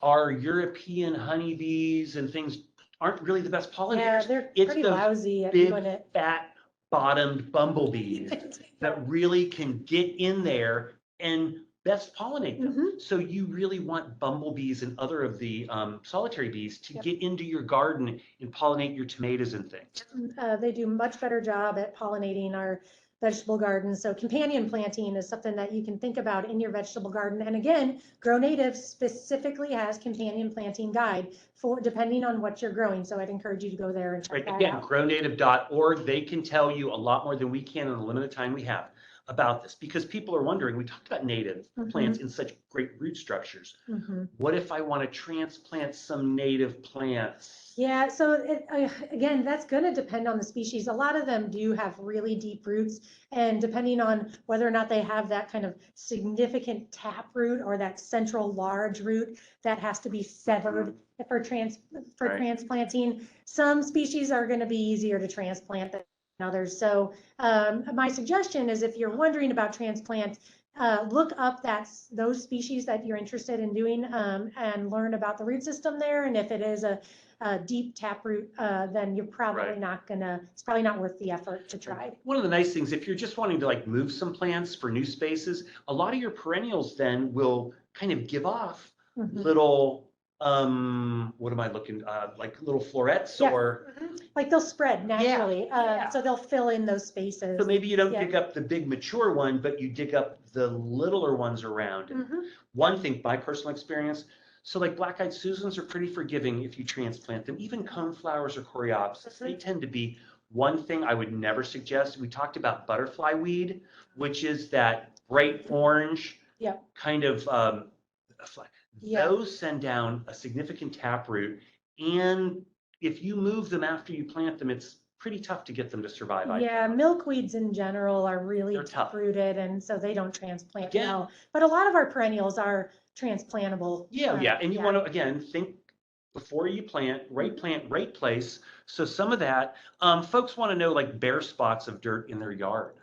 Our European honeybees and things aren't really the best pollinators. Yeah, they're It's pretty those lousy at big, doing it. fat, bottomed bumblebees that really can get in there and best pollinate them. Mhm. So you really want bumblebees and other of the solitary bees to Yep. get into your garden and pollinate your tomatoes and things. They do much better job at pollinating our vegetable gardens. So companion planting is something that you can think about in your vegetable garden. And again, Grow Native specifically has companion planting guide for depending on what you're growing. So I'd encourage you to go there and check Right, that again, out. grownative.org, they can tell you a lot more than we can in the limited time we have about this, because people are wondering, we talked about native plants in such great root structures. Mhm. What if I want to transplant some native plants? Yeah, so again, that's going to depend on the species. A lot of them do have really deep roots, and depending on whether or not they have that kind of significant tap root or that central large root that has to be severed for transplanting. Some species are going to be easier to transplant than others. So my suggestion is if you're wondering about transplant, look up those species that you're interested in doing and learn about the root system there. And if it is a deep taproot, then you're probably not gonna, it's probably not worth the effort to try. One of the nice things, if you're just wanting to like move some plants for new spaces, a lot of your perennials then will kind of give off little, what am I looking, like little florets or. Like they'll spread naturally. Yeah. So they'll fill in those spaces. So maybe you don't dig up the big mature one, but you dig up the littler ones around. One thing, my personal experience, so like black-eyed Susans are pretty forgiving if you transplant them. Even coneflowers or coreopsis, they tend to be. One thing I would never suggest, we talked about butterfly weed, which is that bright orange kind of those send down a significant taproot. And if you move them after you plant them, it's pretty tough to get them to survive. Yeah, milkweeds in general are really taprooted, and so they don't transplant well. But a lot of our perennials are transplantable. Yeah. And you want to, again, think before you plant, right place. So some of that, folks want to know like bare spots of dirt in their yard.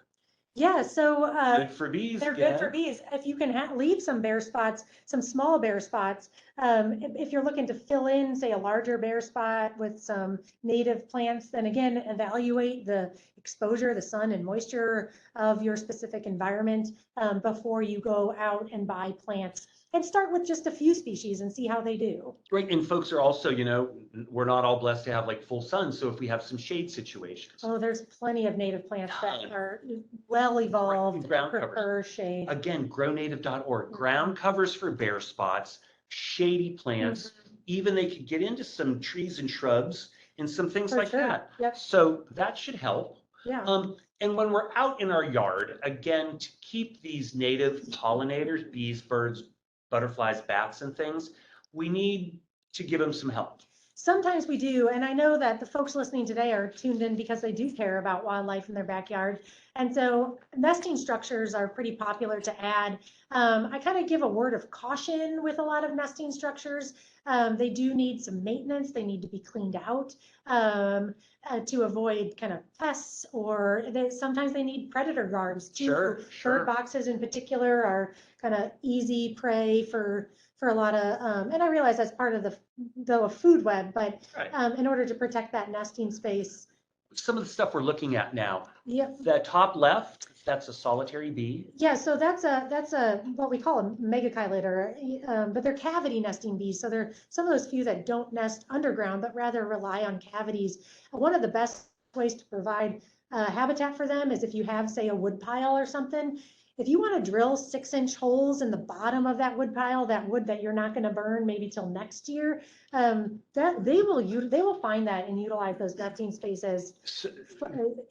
Yeah, so Good for bees, they're good for Jen. bees. If you can leave some bare spots, some small bare spots, if you're looking to fill in, say, a larger bare spot with some native plants, then again, evaluate the exposure, the sun and moisture of your specific environment before you go out and buy plants. And start with just a few species and see how they do. Right, and folks are also, we're not all blessed to have like full sun, so if we have some shade situations. Oh, there's plenty of native plants that Ton. are well evolved, Ground covers. prefer shade. Again, grownative.org, ground covers for bare spots, shady plants, even they could get into some trees and shrubs and some things For like sure. that. Yep. So that should help. Yeah. And when we're out in our yard, again, to keep these native pollinators, bees, birds, butterflies, bats, and things, we need to give them some help. Sometimes we do, and I know that the folks listening today are tuned in because they do care about wildlife in their backyard. And so nesting structures are pretty popular to add. I kind of give a word of caution with a lot of nesting structures. They do need some maintenance. They need to be cleaned out to avoid kind of pests, or sometimes they need predator guards too. Sure, sure. Bird boxes in particular are kind of easy prey for a lot of, and I realize that's part of the food web, but Right. In order to protect that nesting space. Some of the stuff we're looking at now. Yep. The top left, that's a solitary bee. Yeah, so that's a what we call a megachilid, but they're cavity nesting bees. So they're some of those few that don't nest underground, but rather rely on cavities. One of the best ways to provide habitat for them is if you have, say, a wood pile or something. If you want to drill 6-inch holes in the bottom of that wood pile, that wood that you're not going to burn maybe till next year, that they will find that and utilize those nesting spaces. So,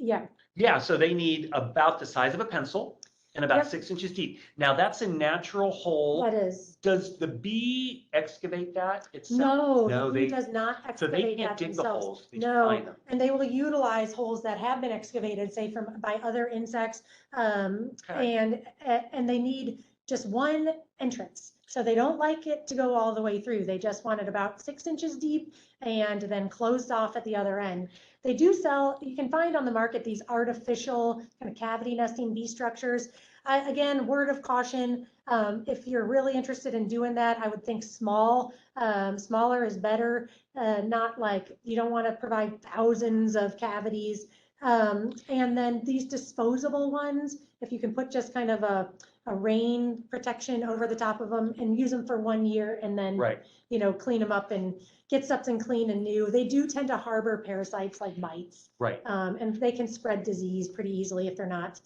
Yeah. Yeah, so they need about the size of a pencil and about Yep. 6 inches deep. Now that's a natural hole. That is. Does the bee excavate that itself? No, No, the bee they, does not so they excavate can't that dig the themselves. holes. They just No, find them. and they will utilize holes that have been excavated, say by other insects. Okay. And they need just one entrance. So they don't like it to go all the way through. They just want it about 6 inches deep and then closed off at the other end. They do sell, you can find on the market these artificial kind of cavity nesting bee structures. Again, word of caution, if you're really interested in doing that, I would think small. Smaller is better. Not like you don't want to provide thousands of cavities. And then these disposable ones, if you can put just kind of a rain protection over the top of them and use them for 1 year and then, Right. Clean them up and get something clean and new. They do tend to harbor parasites like mites. Right. And they can spread disease pretty easily if they're not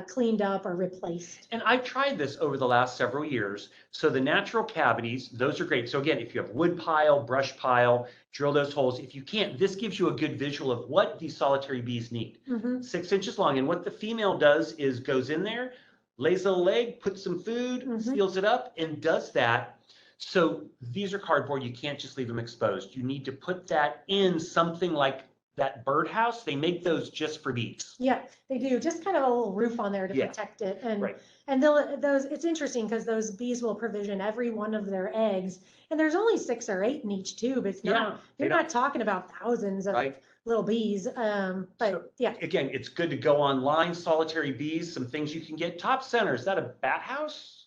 cleaned up or replaced. And I've tried this over the last several years. So the natural cavities, those are great. So again, if you have wood pile, brush pile, drill those holes. If you can't, this gives you a good visual of what these solitary bees need. 6 inches long. And what the female does is goes in there, lays a little egg, puts some food, seals it up, and does that. So these are cardboard. You can't just leave them exposed. You need to put that in something like that birdhouse. They make those just for bees. Yeah, they do. Just kind of a little roof on there to protect it. And it's interesting because those bees will provision every one of their eggs. And there's only 6 or 8 in each tube. It's not, you're not talking about thousands of little bees. But so, yeah. Again, it's good to go online, solitary bees, some things you can get. Top center, is that a bat house?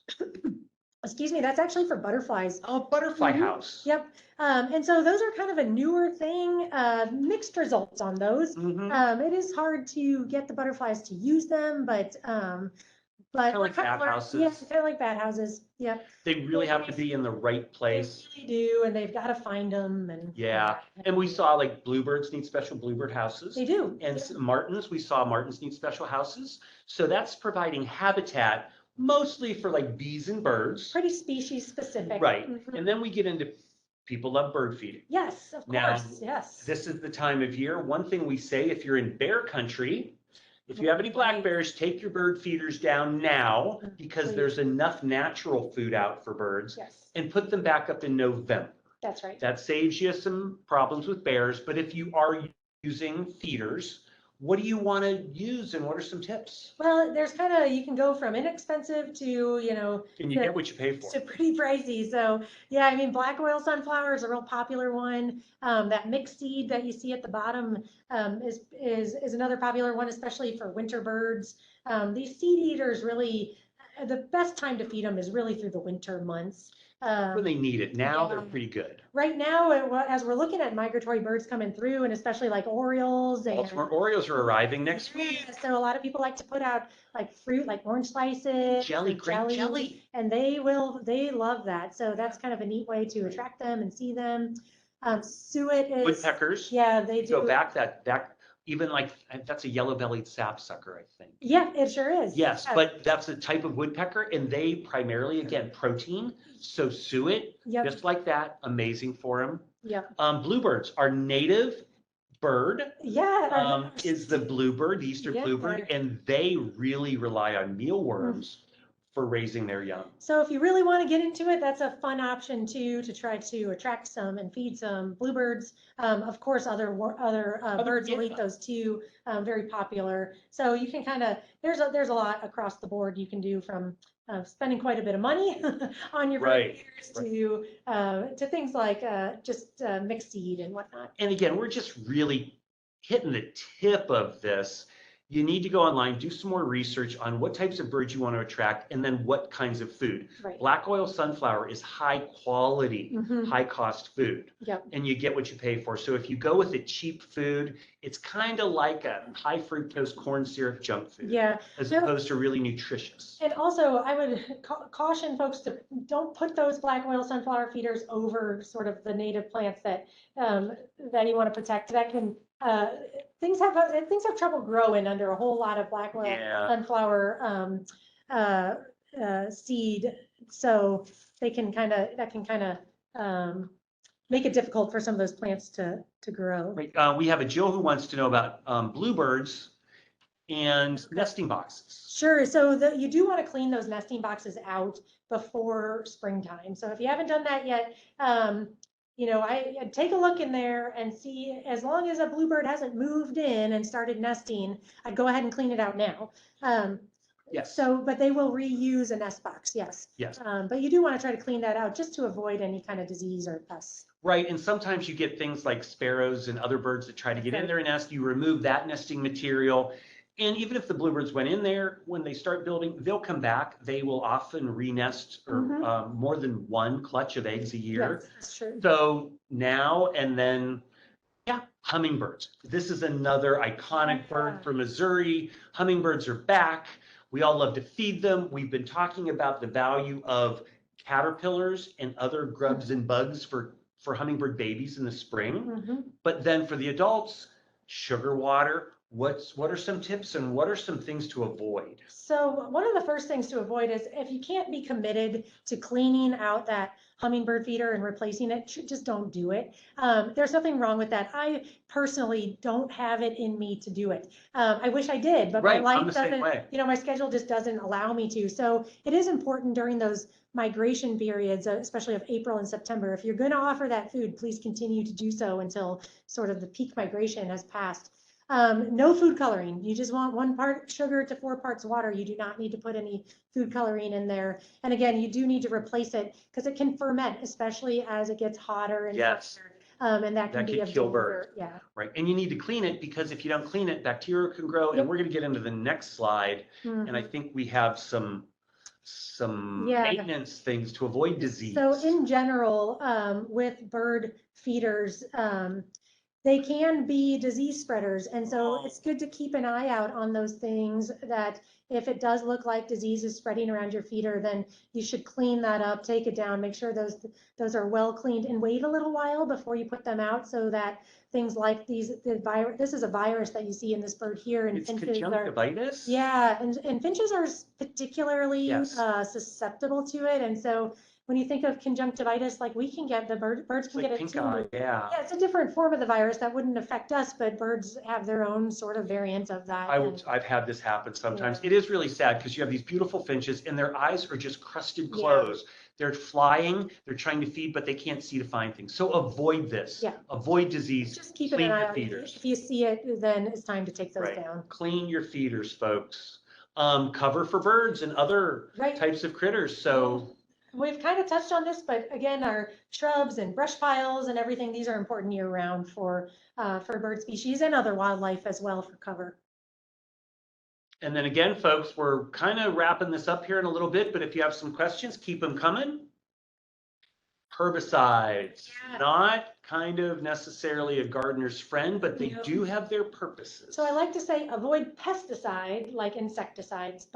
Excuse me, that's actually for butterflies. Oh, butterfly house. Yep. And so those are kind of a newer thing, mixed results on those. It is hard to get the butterflies to use them, but kind of like bat houses. Yeah, kind of like bat houses. Yep. They really have to be in the right place. They really do, and they've got to find them. And yeah, and we saw like bluebirds need special bluebird houses. They do. And martins, we saw martins need special houses. So that's providing habitat mostly for like bees and birds. Pretty species specific. Right. And then we get into people love bird feeding. Yes, of course. Yes. This is the time of year. One thing we say, if you're in bear country, if you have any black bears, take your bird feeders down now because there's enough natural food out for birds. Yes. And put them back up in November. That's right. That saves you some problems with bears. But if you are using feeders, what do you want to use and what are some tips? Well, there's kind of, you can go from inexpensive to, and you get what you pay for. To pretty pricey. So yeah, I mean, black oil sunflower is a real popular one. That mixed seed that you see at the bottom is another popular one, especially for winter birds. These seed eaters really, the best time to feed them is really through the winter months. When they need it. Now they're yeah. pretty good. Right now, as we're looking at migratory birds coming through, and especially like orioles and Baltimore Orioles are arriving next week. so a lot of people like to put out like fruit, like orange slices, Jelly, or grape jelly. and they love that. So that's kind of a neat way to attract them and see them. Suet is, Woodpeckers. yeah, they Go do. back even like that's a yellow-bellied sapsucker, I think. Yeah, it sure is. Yes, Yeah. but that's a type of woodpecker, and they primarily, again, protein. So suet, Yep. just like that, amazing for them. Yep. Bluebirds, our native bird Yeah. is the bluebird, the eastern Yeah. bluebird, and they really rely on mealworms for raising their young. So if you really want to get into it, that's a fun option too, to try to attract some and feed some bluebirds. Of course, other birds will eat those too. Very popular. So you can kind of, there's a lot across the board you can do, from spending quite a bit of money on your bird feeders to things like just mixed seed and whatnot. And again, we're just really hitting the tip of this. You need to go online, do some more research on what types of birds you want to attract, and then what kinds of food. Right. Black oil sunflower is high quality, high cost food, and you get what you pay for. So if you go with a cheap food, it's kind of like a high fructose corn syrup junk food, as opposed to really nutritious. And also, I would caution folks to don't put those black oil sunflower feeders over sort of the native plants that you want to protect. That can things have trouble growing under a whole lot of black oil sunflower seed, so that can kind of make it difficult for some of those plants to grow. Right. We have a Jill who wants to know about bluebirds and nesting boxes. Sure. So you do want to clean those nesting boxes out before springtime. So if you haven't done that yet, I'd take a look in there and see, as long as a bluebird hasn't moved in and started nesting, I'd go ahead and clean it out now. Yes. So, but they will reuse a nest box, yes. Yes. But you do want to try to clean that out just to avoid any kind of disease or pests. Right, and sometimes you get things like sparrows and other birds that try to get in their nest. You remove that nesting material. And even if the bluebirds went in there, when they start building, they'll come back. They will often re-nest or more than one clutch of eggs a year. Yes, that's true. So now and then, hummingbirds. This is another iconic bird from Missouri. Hummingbirds are back. We all love to feed them. We've been talking about the value of caterpillars and other grubs and bugs for hummingbird babies in the spring. But then for the adults, sugar water. What are some tips and what are some things to avoid? So one of the first things to avoid is, if you can't be committed to cleaning out that hummingbird feeder and replacing it, just don't do it. There's nothing wrong with that. I personally don't have it in me to do it. I wish I did, but my life doesn't, my schedule just doesn't allow me to. So it is important during those migration periods, especially of April and September. If you're going to offer that food, please continue to do so until sort of the peak migration has passed. No food coloring. You just want 1 part sugar to 4 parts water. You do not need to put any food coloring in there. And again, you do need to replace it because it can ferment, especially as it gets hotter and hotter. And that can be a kill birds. Yeah. Right. And you need to clean it, because if you don't clean it, bacteria can grow. And we're going to get into the next slide. And I think we have some maintenance things to avoid disease. So in general, with bird feeders, they can be disease spreaders. And so it's good to keep an eye out on those things, that if it does look like disease is spreading around your feeder, then you should clean that up, take it down, make sure those are well cleaned, and wait a little while before you put them out, so that things like this is a virus that you see in this bird here. And it's conjunctivitis? And finches are particularly susceptible to it. And so when you think of conjunctivitis, like we can get, birds can get it pink too. eye, yeah, it's a different form of the virus that wouldn't affect us, but birds have their own sort of variant of that. I've had this happen sometimes. It is really sad, because you have these beautiful finches and their eyes are just crusted closed. They're flying, they're trying to feed, but they can't see to find things. So avoid this. Avoid disease. Just keep an eye out. If you see it, then it's time to take those down. Clean your feeders, folks. Cover for birds and other types of critters. So we've kind of touched on this, but again, our shrubs and brush piles and everything, these are important year round for bird species and other wildlife as well, for cover. And then again, folks, we're kind of wrapping this up here in a little bit, but if you have some questions, keep them coming. Herbicides, not kind of necessarily a gardener's friend, but they do have their purposes. So I like to say avoid pesticide like insecticides,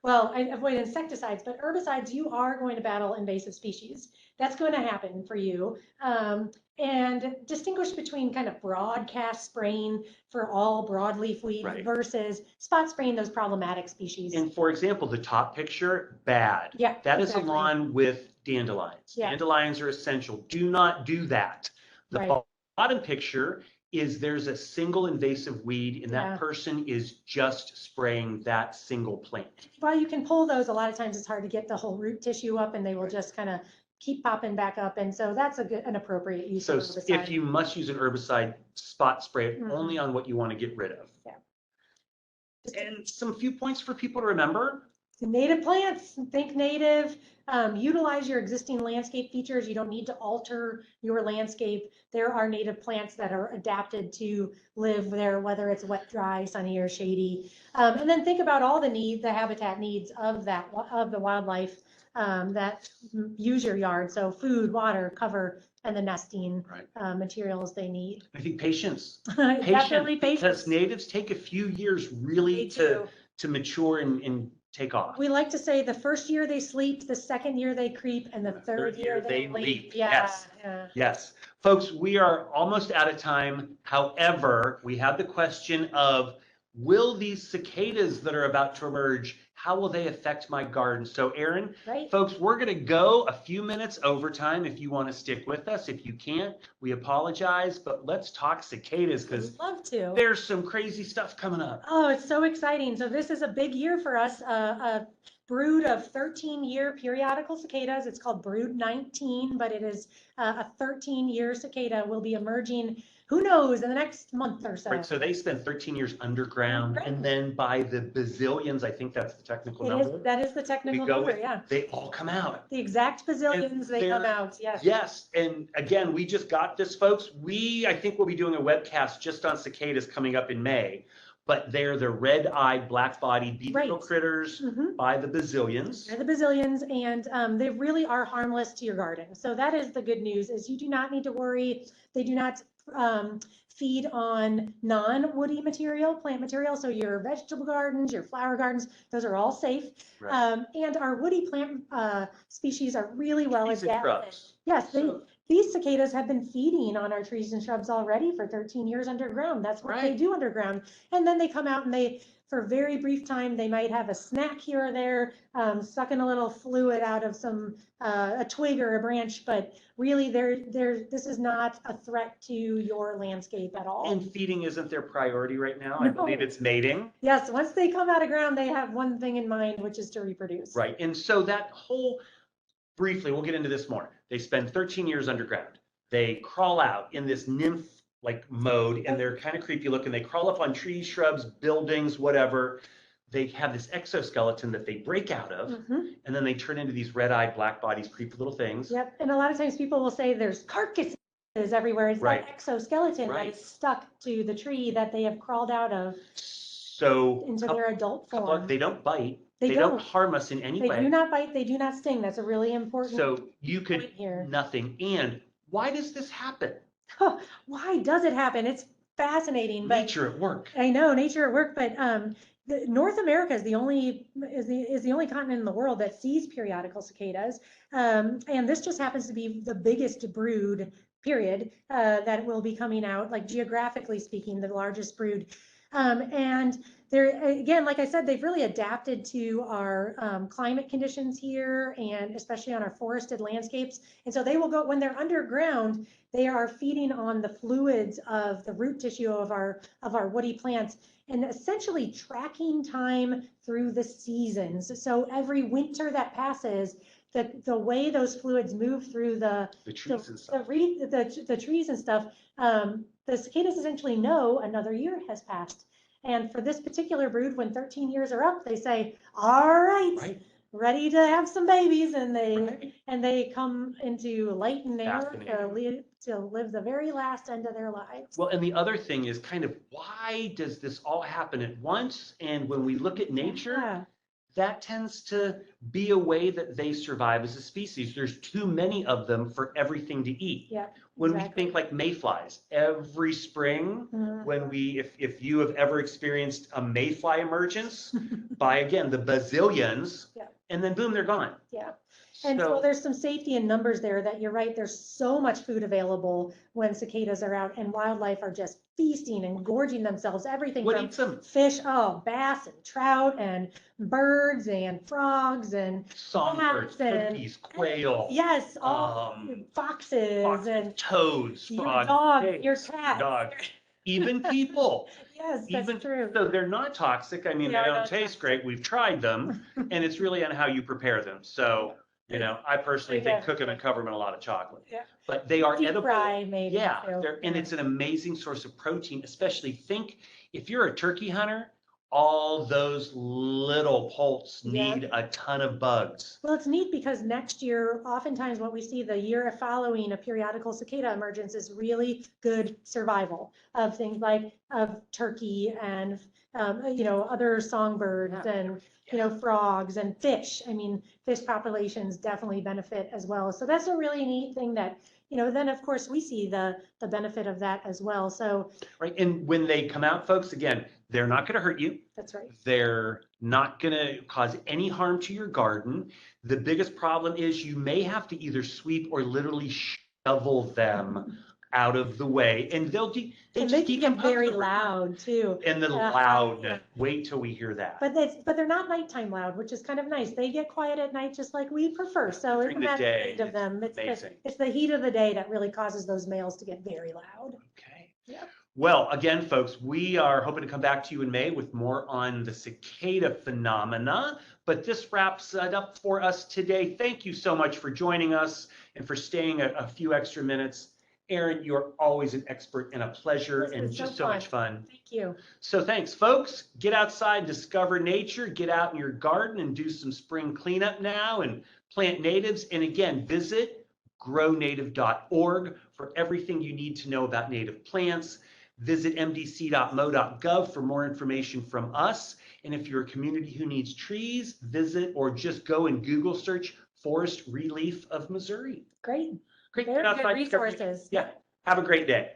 avoid insecticides, but herbicides, you are going to battle invasive species. That's going to happen for you. And distinguish between kind of broadcast spraying for all broadleaf weeds versus spot spraying those problematic species. And for example, the top picture, bad. Yeah, that is a lawn with dandelions. Yeah. Dandelions are essential. Do not do that. The bottom picture is there's a single invasive weed and that person is just spraying that single plant. While you can pull those, a lot of times it's hard to get the whole root tissue up and they will just kind of keep popping back up. And so that's an appropriate use of herbicide. So if you must use an herbicide, spot spray it only on what you want to get rid of. Yeah. And some few points for people to remember. Native plants, think native, utilize your existing landscape features. You don't need to alter your landscape. There are native plants that are adapted to live there, whether it's wet, dry, sunny, or shady. And then think about all the habitat needs of the wildlife that use your yard. So food, water, cover, and the nesting materials they need. I think patience. Definitely patience. Because natives take a few years really to mature and take off. We like to say the first year they sleep, the second year they creep, and the third year they leap. Yes. Yes. Folks, we are almost out of time. However, we have the question of, will these cicadas that are about to emerge, how will they affect my garden? So Erin, folks, we're going to go a few minutes overtime if you want to stick with us. If you can't, we apologize, but let's talk cicadas because there's some crazy stuff coming up. Oh, it's so exciting. So this is a big year for us. A brood of 13-year periodical cicadas. It's called brood 19, but it is a 13-year cicada will be emerging, who knows, in the next month or so. Right, so they spend 13 years underground, and then by the bazillions, I think that's the technical number. That is the technical number, yeah. They all come out. The exact bazillions, they come out, yes. Yes, and again, we just got this, folks. I think we'll be doing a webcast just on cicadas coming up in May, but they're the red-eyed, black-bodied beetle critters by the bazillions. They're the bazillions, and they really are harmless to your garden. So that is the good news, is you do not need to worry. They do not feed on non-woody material, plant material. So your vegetable gardens, your flower gardens, those are all safe. And our woody plant species are really well adapted. Yes, these cicadas have been feeding on our trees and shrubs already for 13 years underground. That's what they do underground. And then they come out and for a very brief time, they might have a snack here or there, sucking a little fluid out of a twig or a branch, but really this is not a threat to your landscape at all. And feeding isn't their priority right now. I believe it's mating. Yes, once they come out of ground, they have one thing in mind, which is to reproduce. Right, and so that whole, briefly, we'll get into this more. They spend 13 years underground. They crawl out in this nymph mode, and they're kind of creepy looking. They crawl up on trees, shrubs, buildings, whatever. They have this exoskeleton that they break out of, and then they turn into these red-eyed, black bodies, creepy little things. Yep, and a lot of times people will say there's carcasses everywhere. It's that exoskeleton that is stuck to the tree that they have crawled out of into their adult form. They don't bite. They don't harm us in any way. They do not bite. They do not sting. That's a really important So you could, nothing. And why does this happen? Why does it happen? It's fascinating. Nature at work. I know, nature at work, but North America is the only continent in the world that sees periodical cicadas, and this just happens to be the biggest brood period that will be coming out, like geographically speaking, the largest brood. And they're, again, like I said, they've really adapted to our climate conditions here, and especially on our forested landscapes. And so they will go, when they're underground, they are feeding on the fluids of the root tissue of our woody plants, and essentially tracking time through the seasons. So every winter that passes, the way those fluids move through the trees and stuff, the trees and stuff, the cicadas essentially know another year has passed. And for this particular brood, when 13 years are up, they say, all right, ready to have some babies, and they come into light and air Fascinating. to live the very last end of their lives. Well, and the other thing is kind of why does this all happen at once? And when we look at nature, Yeah. that tends to be a way that they survive as a species. There's too many of them for everything to eat. Yeah, When we exactly. think like mayflies, every spring, when if you have ever experienced a mayfly emergence by again the bazillions, Yeah. and then boom, they're gone. Yeah. And so there's some safety in numbers there that you're right. There's so much food available when cicadas are out, and wildlife are just feasting and gorging themselves. Everything what from eats them? fish, bass and trout and birds and frogs and Songbirds, bats and turkeys, quail. yes, all foxes and toads, your frogs, dog, pigs, your cat, dog, even people. Yes, that's true. So they're not toxic. I mean, They they are don't not taste toxic. great. We've tried them, and it's really on how you prepare them. So, I personally think cook them and cover them in a lot of chocolate. Yeah. But they are Deep edible. fry, maybe. Yeah, too. and it's an amazing source of protein, especially think if you're a turkey hunter, all those little poults Yeah. need a ton of bugs. Well, it's neat because next year, oftentimes what we see the year following a periodical cicada emergence is really good survival of things like of turkey and other songbirds and frogs and fish. I mean, fish populations definitely benefit as well. So that's a really neat thing that then of course we see the benefit of that as well. So right, and when they come out, folks, again, they're not going to hurt you. that's right. They're not going to cause any harm to your garden. The biggest problem is you may have to either sweep or literally shovel them out of the way, and they And just they can get decompose very over time. loud too. And the Yeah. loud, wait till we hear that. But they're not nighttime loud, which is kind of nice. They get quiet at night just like we prefer. So During isn't the that day, neat of them? it's amazing. It's the heat of the day that really causes those males to get very loud. Okay. Yeah. Well, again, folks, we are hoping to come back to you in May with more on the cicada phenomena, but this wraps it up for us today. Thank you so much for joining us and for staying a few extra minutes. Erin, you're always an expert and a pleasure and just so much fun. Thank you. So thanks, folks. Get outside, discover nature, get out in your garden and do some spring cleanup now and plant natives. And again, visit grownative.org for everything you need to know about native plants. Visit mdc.mo.gov for more information from us. And if you're a community who needs trees, visit or just go and Google search Forest Relief of Missouri. Great. Great. Very Get outside, good resources. Yeah. Have a great day.